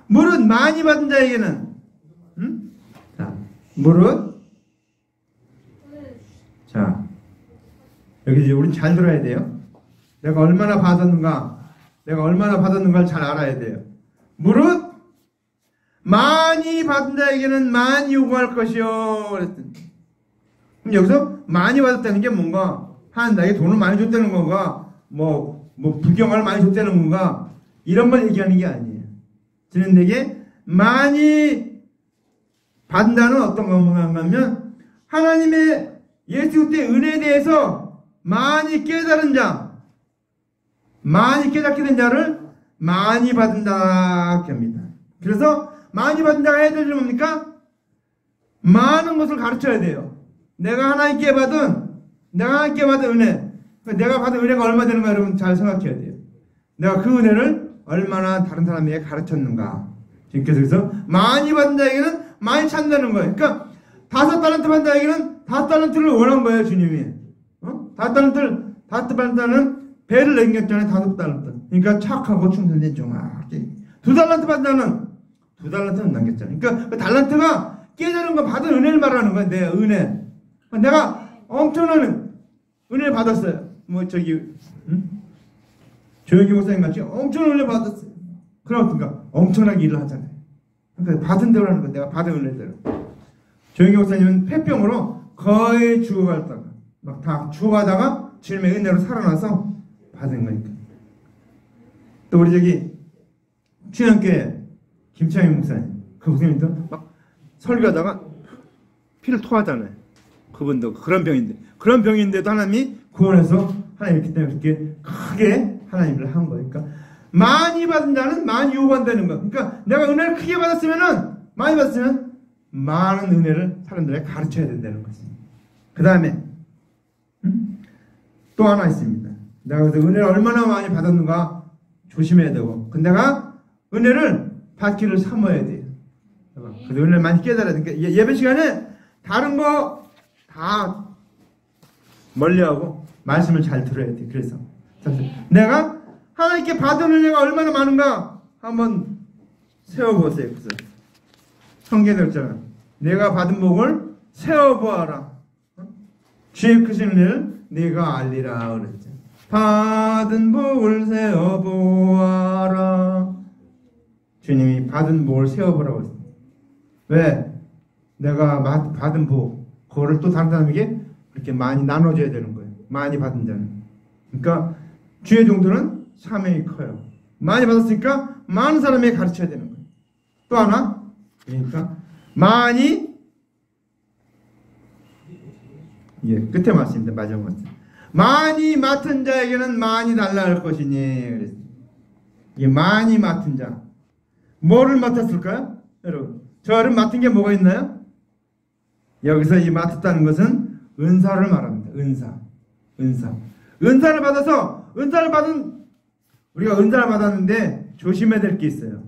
무릇 많이 받은 자에게는, 자, 무릇, 자, 여기 이제 우린 잘 들어야 돼요. 내가 얼마나 받았는가를 잘 알아야 돼요. 무릇 많이 받은 자에게는 많이 요구할 것이요. 그랬더니, 그럼 여기서 많이 받았다는 게 뭔가, 나에게 돈을 많이 줬다는 건가, 뭐 부경을 많이 줬다는 건가, 이런 걸 얘기하는 게 아니에요. 저는 내게 많이 받는다는 어떤 건가 하면, 하나님의 예수 그리스도의 은혜에 대해서 많이 깨달은 자, 많이 깨닫게 된 자를 많이 받는다 합니다. 그래서 많이 받은 자가 해야 될 일은 뭡니까? 많은 것을 가르쳐야 돼요. 내가 하나님께 받은 은혜, 내가 받은 은혜가 얼마 되는가 여러분 잘 생각해야 돼요. 내가 그 은혜를 얼마나 다른 사람에게 가르쳤는가. 그래서 많이 받은 자에게는 많이 찬다는 거예요. 그러니까 5달란트 받은 자에게는 5달란트를 원한 거예요, 주님이. 5달란트는 배를 남겼잖아요, 5달란트. 그러니까 착하고 충성된 종아. 2달란트 받은 자는 2달란트는 남겼잖아요. 그러니까 그 달란트가 깨달은 거 받은 은혜를 말하는 거예요, 내 은혜. 내가 엄청난 은혜를 받았어요. 조영기 목사님 같이 엄청난 은혜를 받았어요. 그러니까 엄청나게 일을 하잖아요. 그러니까 받은 대로 하는 거예요, 내가 받은 은혜대로. 조영기 목사님은 폐병으로 거의 죽어가다가 막 다 죽어가다가 주님의 은혜로 살아나서 받은 거니까. 또 우리 저기 주연교회 김창희 목사님, 그 목사님도 막 설교하다가 피를 토하잖아요. 그분도 그런 병인데도 하나님이 구원해서 하나님 있기 때문에 그렇게 크게 하나님을 한 거니까. 많이 받은 자는 많이 요구한다는 거. 그러니까 내가 은혜를 크게 많이 받았으면 많은 은혜를 사람들에게 가르쳐야 된다는 것입니다. 그 다음에 또 하나 있습니다. 내가 그래서 은혜를 얼마나 많이 받았는가 조심해야 되고, 근데 내가 은혜를 받기를 사모해야 돼요. 그래서 은혜를 많이 깨달아야 되니까 예배 시간에 다른 거 다 멀리하고 말씀을 잘 들어야 돼. 그래서 내가 하나님께 받은 은혜가 얼마나 많은가 한번 세워보세요. 그래서 성경에 있잖아. 내가 받은 복을 세워보아라. 주의 크신 은혜를 네가 알리라 그랬죠. 받은 복을 세워보아라. 주님이 받은 복을 세워보라고 했습니다. 왜? 내가 받은 복, 그거를 또 다른 사람에게 그렇게 많이 나눠줘야 되는 거예요. 많이 받은 자는. 그러니까 주의 종들은 사명이 커요. 많이 받았으니까 많은 사람에게 가르쳐야 되는 거예요. 또 하나, 그러니까 많이, 끝에 맞습니다. 마지막 맞습니다. 많이 맡은 자에게는 많이 달라 할 것이니. 그랬어요. 이 많이 맡은 자, 뭐를 맡았을까요? 여러분, 저를 맡은 게 뭐가 있나요? 여기서 이 맡았다는 것은 은사를 말합니다. 은사를 받아서, 우리가 은사를 받았는데 조심해야 될 게 있어요.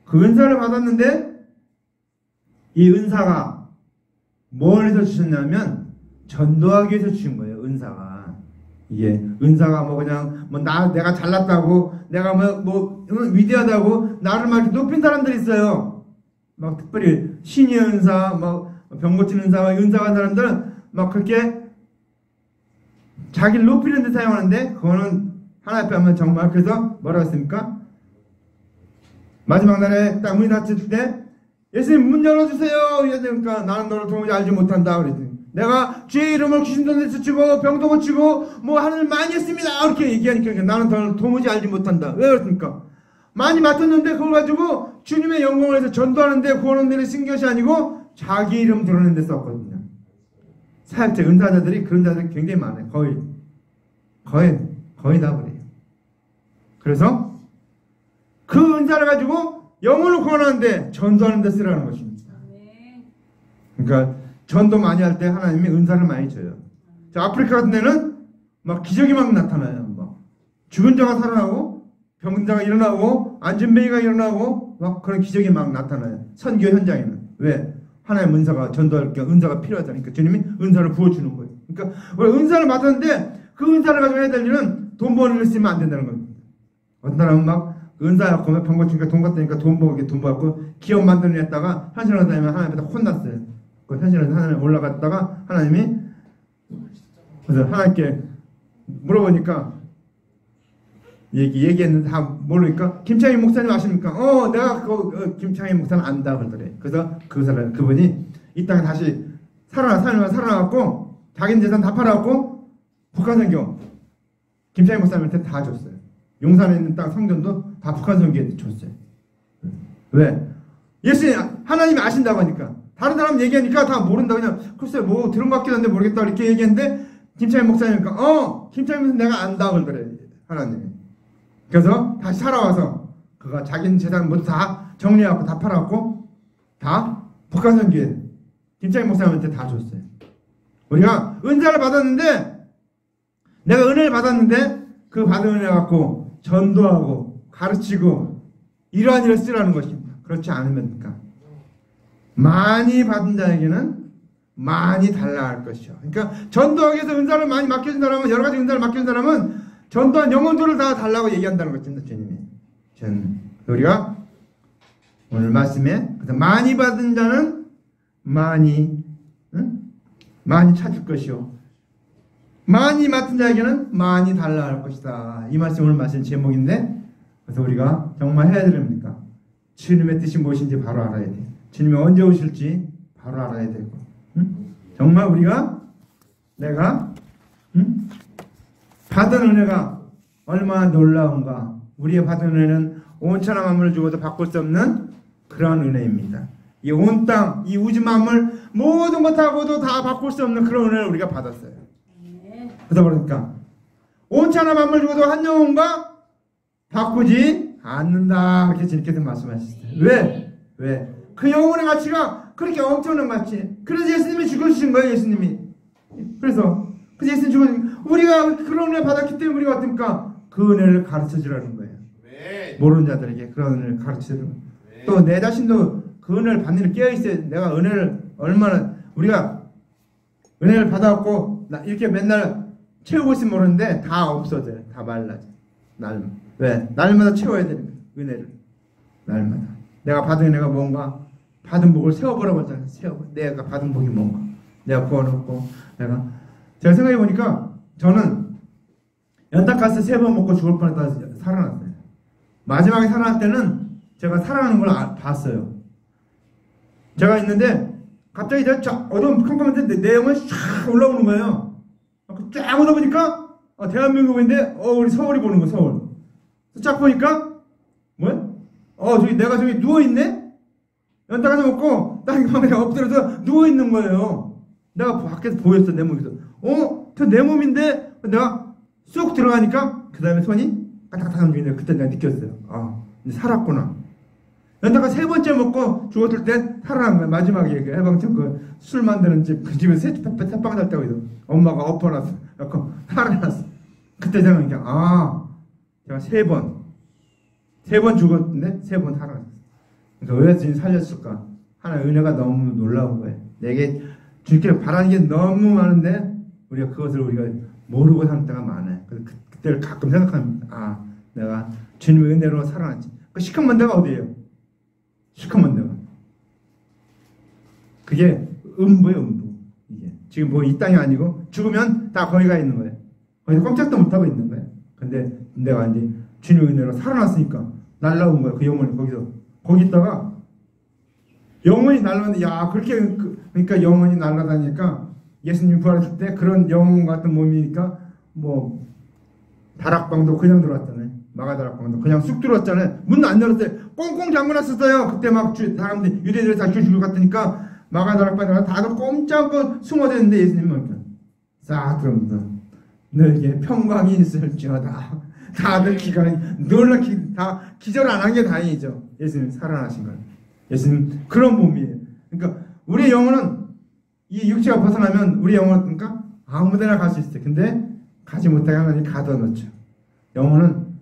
그 은사를 받았는데 이 은사가 뭘해서 주셨냐면 전도하기 위해서 주신 거예요. 은사가. 이게 은사가 뭐 그냥 내가 잘났다고, 내가 위대하다고 나를 막 높인 사람들이 있어요. 막 특별히 신의 은사, 병 고치는 은사가 한 사람들은 막 그렇게 자기를 높이는 데 사용하는데, 그거는 하나님 앞에 하면 정말, 그래서 뭐라고 했습니까? 마지막 날에 딱 문이 닫힐 때 예수님 문 열어주세요. 이러니까 나는 너를 도무지 알지 못한다. 그랬더니 내가 주의 이름을 귀신도 내쫓고 병도 고치고 하늘 많이 했습니다. 이렇게 얘기하니까 나는 너를 도무지 알지 못한다. 왜 그렇습니까? 많이 맡았는데 그걸 가지고 주님의 영광을 해서 전도하는데 구원하는 데는 쓴 것이 아니고 자기 이름 드러내는 데 썼거든요. 사역자, 은사자들이 그런 자들이 굉장히 많아요. 거의 다 그래요. 그래서 그 은사를 가지고 영혼을 구원하는데 전도하는 데 쓰라는 것입니다. 그러니까 전도 많이 할 때 하나님이 은사를 많이 줘요. 자, 아프리카 같은 데는 막 기적이 막 나타나요. 죽은 자가 살아나고 병든 자가 일어나고 안진뱅이가 일어나고 막 그런 기적이 막 나타나요. 선교 현장에는. 왜? 하나님 은사가 전도할 게 은사가 필요하다니까 주님이 은사를 부어주는 거예요. 그러니까 우리가 은사를 받았는데 그 은사를 가지고 해야 될 일은 돈 버는 일 쓰면 안 된다는 겁니다. 어떤 사람은 막 은사 갖고 병 고치니까 돈 갖다니까 돈 벌고 기업 만드는 애 했다가 현실을 다니면 하나님한테 혼났어요. 그 현실에서 하나님 올라갔다가 하나님이 그래서 하나님께 물어보니까 얘기했는데 다 모르니까 김창희 목사님 아십니까? 내가 김창희 목사는 안다 그러더래. 그래서 그분이 이 땅에 다시 살아나갖고 자기 재산 다 팔아갖고 북한 선교 김창희 목사님한테 다 줬어요. 용산에 있는 땅 성전도 다 북한 선교에 줬어요. 왜? 예수님 하나님이 아신다고 하니까. 다른 사람 얘기하니까 다 모른다. 그냥 글쎄 들은 것 같기도 한데 모르겠다 이렇게 얘기했는데 김창희 목사님이니까 김창희 목사님 내가 안다 그러더래. 하나님이. 그래서 다시 살아와서 그가 자기 재산 모두 다 정리하고 다 팔아갖고 다 북한 선교에 김창희 목사님한테 다 줬어요. 우리가 은사를 받았는데 내가 은혜를 받았는데 그 받은 은혜 갖고 전도하고 가르치고 이러한 일을 쓰라는 것입니다. 그렇지 않으면까 많이 받은 자에게는 많이 달라 할 것이요. 그러니까 전도하기 위해서 은사를 많이 맡겨준 사람은 여러 가지 은사를 맡겨준 사람은 전도한 영혼들을 다 달라고 얘기한다는 것입니다. 주님이. 우리가 오늘 말씀에 그래서 많이 받은 자는 많이 찾을 것이요. 많이 맡은 자에게는 많이 달라 할 것이다. 이 말씀 오늘 말씀 제목인데 그래서 우리가 정말 해야 됩니까? 주님의 뜻이 무엇인지 바로 알아야 돼. 주님이 언제 오실지 바로 알아야 되고 정말 우리가 내가 받은 은혜가 얼마나 놀라운가. 우리의 받은 은혜는 온천한 만물을 주고도 바꿀 수 없는 그런 은혜입니다. 이 온 땅, 이 우주 만물 모든 것하고도 다 바꿀 수 없는 그런 은혜를 우리가 받았어요. 그러다 보니까 온천한 만물 주고도 한 영혼과 바꾸지 않는다. 그렇게 주님께서 말씀하셨어요. 왜? 그 영혼의 가치가 그렇게 엄청난 가치. 그래서 예수님이 죽으신 거예요. 예수님이. 그래서 예수님 죽으신 우리가 그런 은혜를 받았기 때문에 우리가 어떻습니까? 그 은혜를 가르쳐주라는 거예요. 네. 모르는 자들에게 그런 은혜를 가르쳐주라는 거예요. 또 내 자신도 그 은혜를 받는 일 깨어있어야 내가 은혜를 얼마나 우리가 은혜를 받아갖고 이렇게 맨날 채우고 있으면 모르는데 다 없어져요. 다 말라져. 왜? 날마다 채워야 되는 거예요. 은혜를. 날마다. 내가 받은 은혜가 뭔가? 받은 복을 세워보라고 했잖아요. 내가 받은 복이 뭔가? 내가 구워놓고 제가 생각해보니까 저는 연탄가스 3번 먹고 죽을 뻔했다 살아났어요. 마지막에 살아날 때는 제가 살아나는 걸 봤어요. 제가 있는데 갑자기 제가 어두운 컴컴한데 내용이 쫙 올라오는 거예요. 쫙 오다 보니까 대한민국인데 우리 서울이 보는 거 서울. 쫙 보니까 뭐야? 내가 저기 누워있네? 연탄가스 먹고 딱 방에 엎드려서 누워있는 거예요. 내가 밖에서 보였어. 내 몸에서. 저 내 몸인데 내가 쑥 들어가니까 그 다음에 손이 까딱까딱 움직이는데 그때 내가 느꼈어요. 이제 살았구나. 연탄가스 3번째 먹고 죽었을 때 살아난 거야. 마지막에 그 해방촌 술 만드는 집 그 집에 새빵 살 때가 있어. 엄마가 엎어놨어. 그래서 살아났어. 그때 생각이 제가 3번 죽었는데 3번 살아났어. 그러니까 왜 주님 살렸을까? 하나의 은혜가 너무 놀라운 거예요. 내게 주님께 바라는 게 너무 많은데 우리가 그것을 우리가 모르고 사는 때가 많아요. 그래서 그때를 가끔 생각합니다. 내가 주님의 은혜로 살아났지. 그 시커먼 데가 어디예요? 시커먼 데가. 그게 음부예요, 음부. 이게 지금 뭐 이 땅이 아니고 죽으면 다 거기가 있는 거예요. 거기서 꼼짝도 못하고 있는 거예요. 근데 내가 이제 주님의 은혜로 살아났으니까 날라온 거예요. 그 영혼이 거기 있다가 영혼이 날라오는데 그렇게 그러니까 영혼이 날아다니니까 예수님 부활했을 때 그런 영혼 같은 몸이니까 뭐 다락방도 그냥 들어왔잖아요. 마가다락방도 그냥 쑥 들어왔잖아요. 문 안 열었어요. 꽁꽁 잠궈놨었어요. 그때 막 사람들이 유대인들이 다 죽을 것 같으니까 마가다락방에 다들 꼼짝고 숨어대는데 예수님은 싹 들어옵니다. 너에게 평강이 있을지어다. 다들 놀랍게 다 기절 안 한 게 다행이죠. 예수님 살아나신 거예요. 예수님 그런 몸이에요. 그러니까 우리의 영혼은 이 육체가 벗어나면 우리 영혼은 그러니까 아무데나 갈 수 있어요. 근데 가지 못하게 하나님 가둬놓죠. 영혼은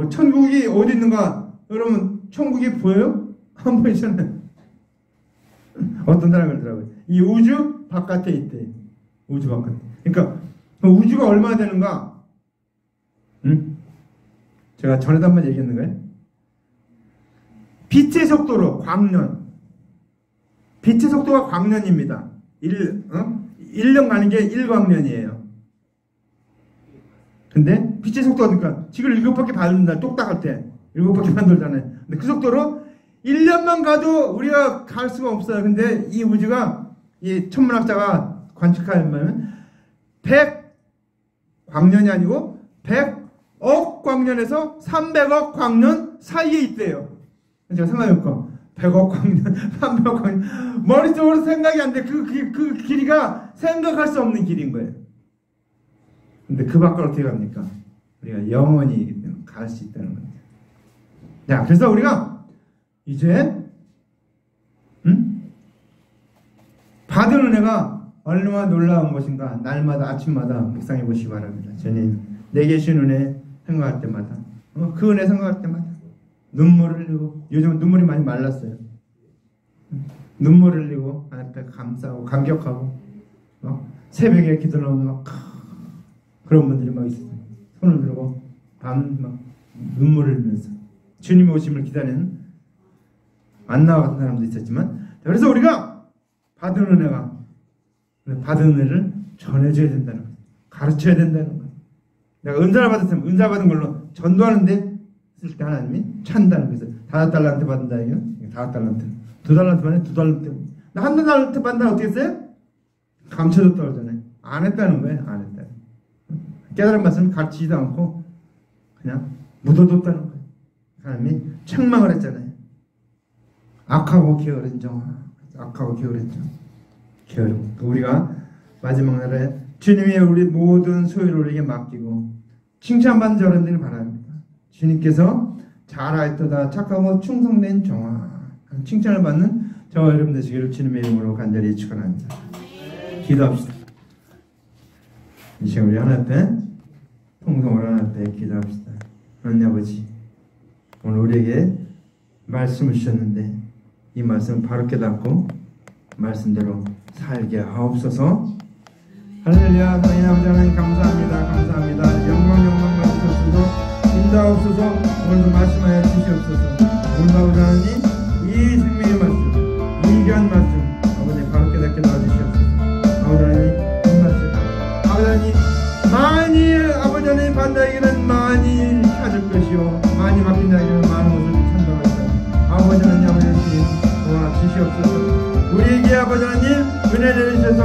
천국이 어디 있는가? 여러분 천국이 보여요? 안 보이잖아요. 어떤 사람이 그러더라고요. 이 우주 바깥에 있대. 우주 바깥에. 그러니까 우주가 얼마나 되는가? 제가 전에도 한번 얘기했는 거예요. 빛의 속도로 광년. 빛의 속도가 광년입니다. 1년 가는 게 1광년이에요. 근데 빛의 속도가 그러니까 지금 7바퀴 받는다. 똑딱할 때 7바퀴 반돌잖아요. 근데 그 속도로 1년만 가도 우리가 갈 수가 없어요. 근데 이 우주가 이 천문학자가 관측하면 100광년이 아니고 100억 광년에서 300억 광년 사이에 있대요. 제가 생각해볼까? 100억 광년, 300억 광년. 머릿속으로 생각이 안 돼. 그 길이가 생각할 수 없는 길인 거예요. 근데 그 밖을 어떻게 갑니까? 우리가 영원히 갈 수 있다는 겁니다. 자, 그래서 우리가 이제 받은 은혜가 얼마나 놀라운 것인가 날마다 아침마다 묵상해 보시기 바랍니다. 주님 내게 주신 은혜 생각할 때마다 그 은혜 생각할 때마다 눈물을 흘리고 요즘은 눈물이 많이 말랐어요. 눈물을 흘리고 하나님 앞에 감사하고 감격하고 새벽에 기도를 하면 막 그런 분들이 막 있어요. 손을 들고 밤 막 눈물을 흘리면서 주님 오심을 기다리는 안나와 같은 사람도 있었지만 그래서 우리가 받은 은혜를 전해줘야 된다는 거예요. 가르쳐야 된다는 거예요. 내가 은사를 받았으면 은사 받은 걸로 전도하는데 쓸 때 하나님이 찬다는 거예요. 5달란트 받는다 이거 5달란트 2달란트 받네 2달란트 나 1달란트 받는다 어떻게 했어요? 감춰줬다고 그러잖아요. 안 했다는 거예요. 안 했다. 깨달은 말씀을 가르치지도 않고 그냥 묻어뒀다는 거예요. 하나님이 책망을 했잖아요. 악하고 게으른 종, 악하고 게으른 종, 게으름. 우리가 마지막 날에 주님이 우리 모든 소유를 우리에게 맡기고 칭찬받는 자를 되길 바랍니다. 주님께서 잘하였도다 착하고 충성된 종아, 칭찬을 받는 저와 여러분 되시기를 주님의 이름으로 간절히 축원합니다. 기도합시다. 이 시간 우리 하나님 앞에 통성으로 하나님 앞에 기도합시다. 하나님 아버지, 오늘 우리에게 말씀을 주셨는데 이 말씀을 바로 깨닫고 말씀대로 살게 하옵소서. 할렐루야. 하나님 아버지 하나님 감사합니다. 감사합니다. 영광 받으시옵소서. 인도하옵소서. 오늘도 말씀하여 주시옵소서. 오늘도 아버지 하나님 이 생명의 말씀, 이 귀한 말씀 아버지 바로 깨닫게 도와주시옵소서. 아버지 하나님 이 말씀 아버지 하나님 많이 아버지 하나님 반다에게는 많이 찾을 것이요 많이 맡긴 자에게는 많은 것을 찬다고 했다. 아버지 하나님 아버지 하나님 도와주시옵소서. 우리에게 아버지 하나님 은혜를 주셔서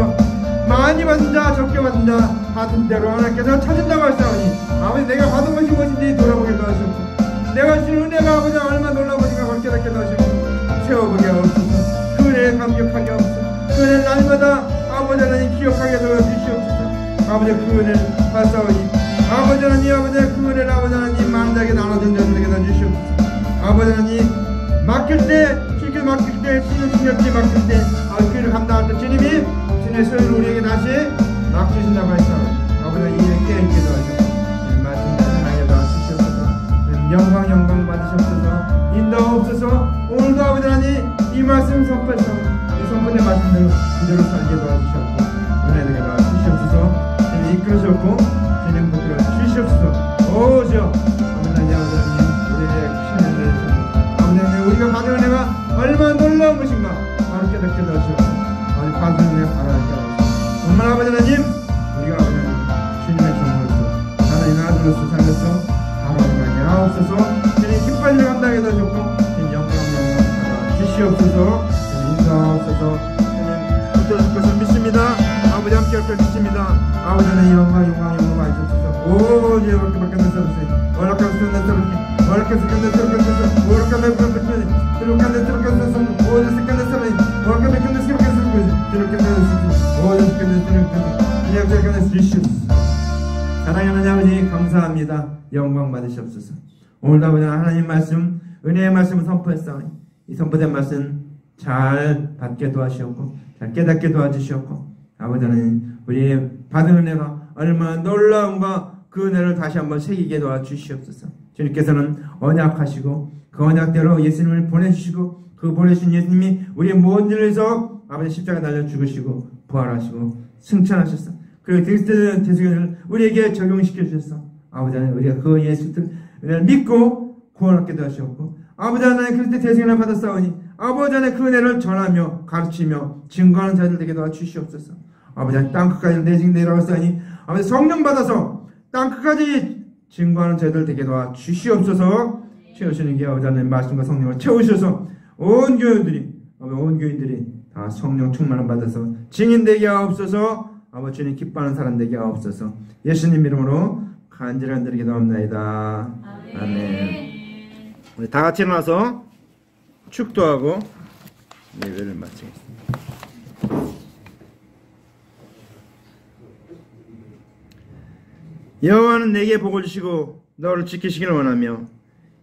많이 받은 자 적게 받은 자 받은 대로 하나님께서 찾은다고 하시오니 아버지 내가 받은 것이 무엇인지 돌아보게 도와주시옵소서. 내가 주신 은혜가 아버지 얼마나 놀라운지가 그렇게 깨닫게 도와주시옵소서. 세워보게 하옵소서. 그 은혜를 감격하게 하옵소서. 그 은혜를 날마다 아버지 하나님 기억하게 도와주시옵소서. 아버지 그 은혜를 받사오니 아버지 하나님 아버지 그 은혜를 아버지 하나님 만나게 나눠준 자들에게 던지시옵소서. 아버지 하나님 맡길 때 주께 맡길 때 신경지 맡길 때 그를 감당할 때 주님이 주님의 소유를 우리에게 다시 맡기신다고 했사오니 아버지 하나님 깨어있기도 하시고 말씀대로 하나님께 도와주시옵소서. 영광 받으시옵소서. 인도하옵소서. 오늘도 아버지 하나님 이 말씀 선포해서 이 선포된 말씀대로 그대로 살게 도와주시옵고 은혜되게 도와주시옵소서. 주님 이끌으셨고 주님 붙들어 주시옵소서. 오 주여 아버지 하나님 우리에게 크신 은혜를 주시옵소서. 아버지 하나님 우리가 받은 은혜가 얼마나 놀라운 것인가 바로 깨닫게 도와주시옵소서. 아버지 받은 은혜 바로 알게 하옵소서. 정말 아버지 하나님 우리가 아버지 하나님 주님의 종으로서 하나님의 아들로서 살면서 바로 알게 하옵소서. 주님 기뻐하며 감당하게 도와주셨고 주님 영광 주시옵소서. 주님 인도하옵소서. 주님 붙들어줄 것을 믿습니다. 아버지 함께 할 걸 믿습니다. 아버지 하나님 영광 많이 주옵소서. 오 주여 그렇게 바뀌었는데 오락하면서 끝났다니 오락해서 끝났다니 오락하면 끝났다니 들어간다 들어간다 오락해서 끝났다니 오락하면 끝났다니 들어간다 오락해서 끝났다니 주시옵소서. 사랑하는 아버지 감사합니다. 영광 받으시옵소서. 오늘도 아버지 하나님 말씀 은혜의 말씀을 선포했사오니 이 선포된 말씀 잘 받게 도와주시옵고 잘 깨닫게 도와주시옵고 아버지 하나님 우리의 받은 은혜가 얼마나 놀라운가 그 은혜를 다시 한번 새기게 도와주시옵소서. 주님께서는 언약하시고 그 언약대로 예수님을 보내주시고 그 보내신 예수님이 우리의 모든 일을 위해서 아버지 십자가 달려 죽으시고 부활하시고 승천하셨어. 그리고 그리스도의 대속을 우리에게 적용시켜 주셨어. 아버지 하나님 우리가 그 예수를 믿고 구원받게 도와주셨고 아버지 하나님 그리스도의 대속을 받았사오니 아버지 하나님 그 은혜를 전하며 가르치며 증거하는 자들 되게 도와주시옵소서. 아버지 하나님 땅끝까지 내려왔사오니 아버지 성령 받아서 땅끝까지 증거하는 자들 되게 도와주시옵소서. 채우시는 게 아버지 하나님 말씀과 성령을 채우셔서 온 교인들이 다 성령 충만을 받아서 증인되게 하옵소서. 아버지 주님 기뻐하는 사람 되게 하옵소서. 예수님 이름으로 간절히 기도합나이다. 아멘. 우리 다 같이 일어나서 축도하고 예배를 마치겠습니다. 여호와는 내게 복을 주시고 너를 지키시기를 원하며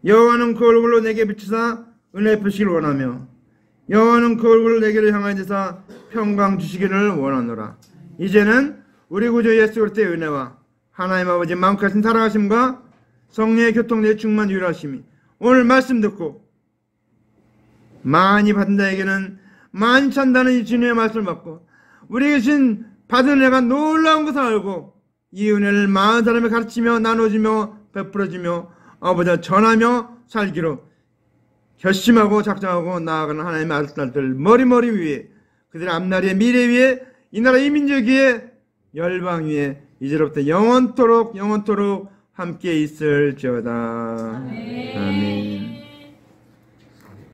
여호와는 그 얼굴로 내게 비추사 은혜 베푸시기를 원하며 여호와는 그 얼굴을 내게로 향하여 드사 평강 주시기를 원하노라. 이제는 우리 구주 예수 그리스도의 은혜와 하나님 아버지 마음껏 하신 사랑하심과 성령의 교통내 충만 유일하심이 오늘 말씀 듣고 많이 받은 자에게는 많이 찬다는 이 주님의 말씀을 받고 우리에게 주신 받은 은혜가 놀라운 것을 알고 이 은혜를 많은 사람에 가르치며 나눠주며 베풀어주며 아버지와 전하며 살기로 결심하고 작정하고 나아가는 하나님의 아들들 머리 위에 그들의 앞날의 미래 위에 이 나라 이 민족 위에 열방 위에 이제로부터 영원토록 함께 있을지어다. 아멘.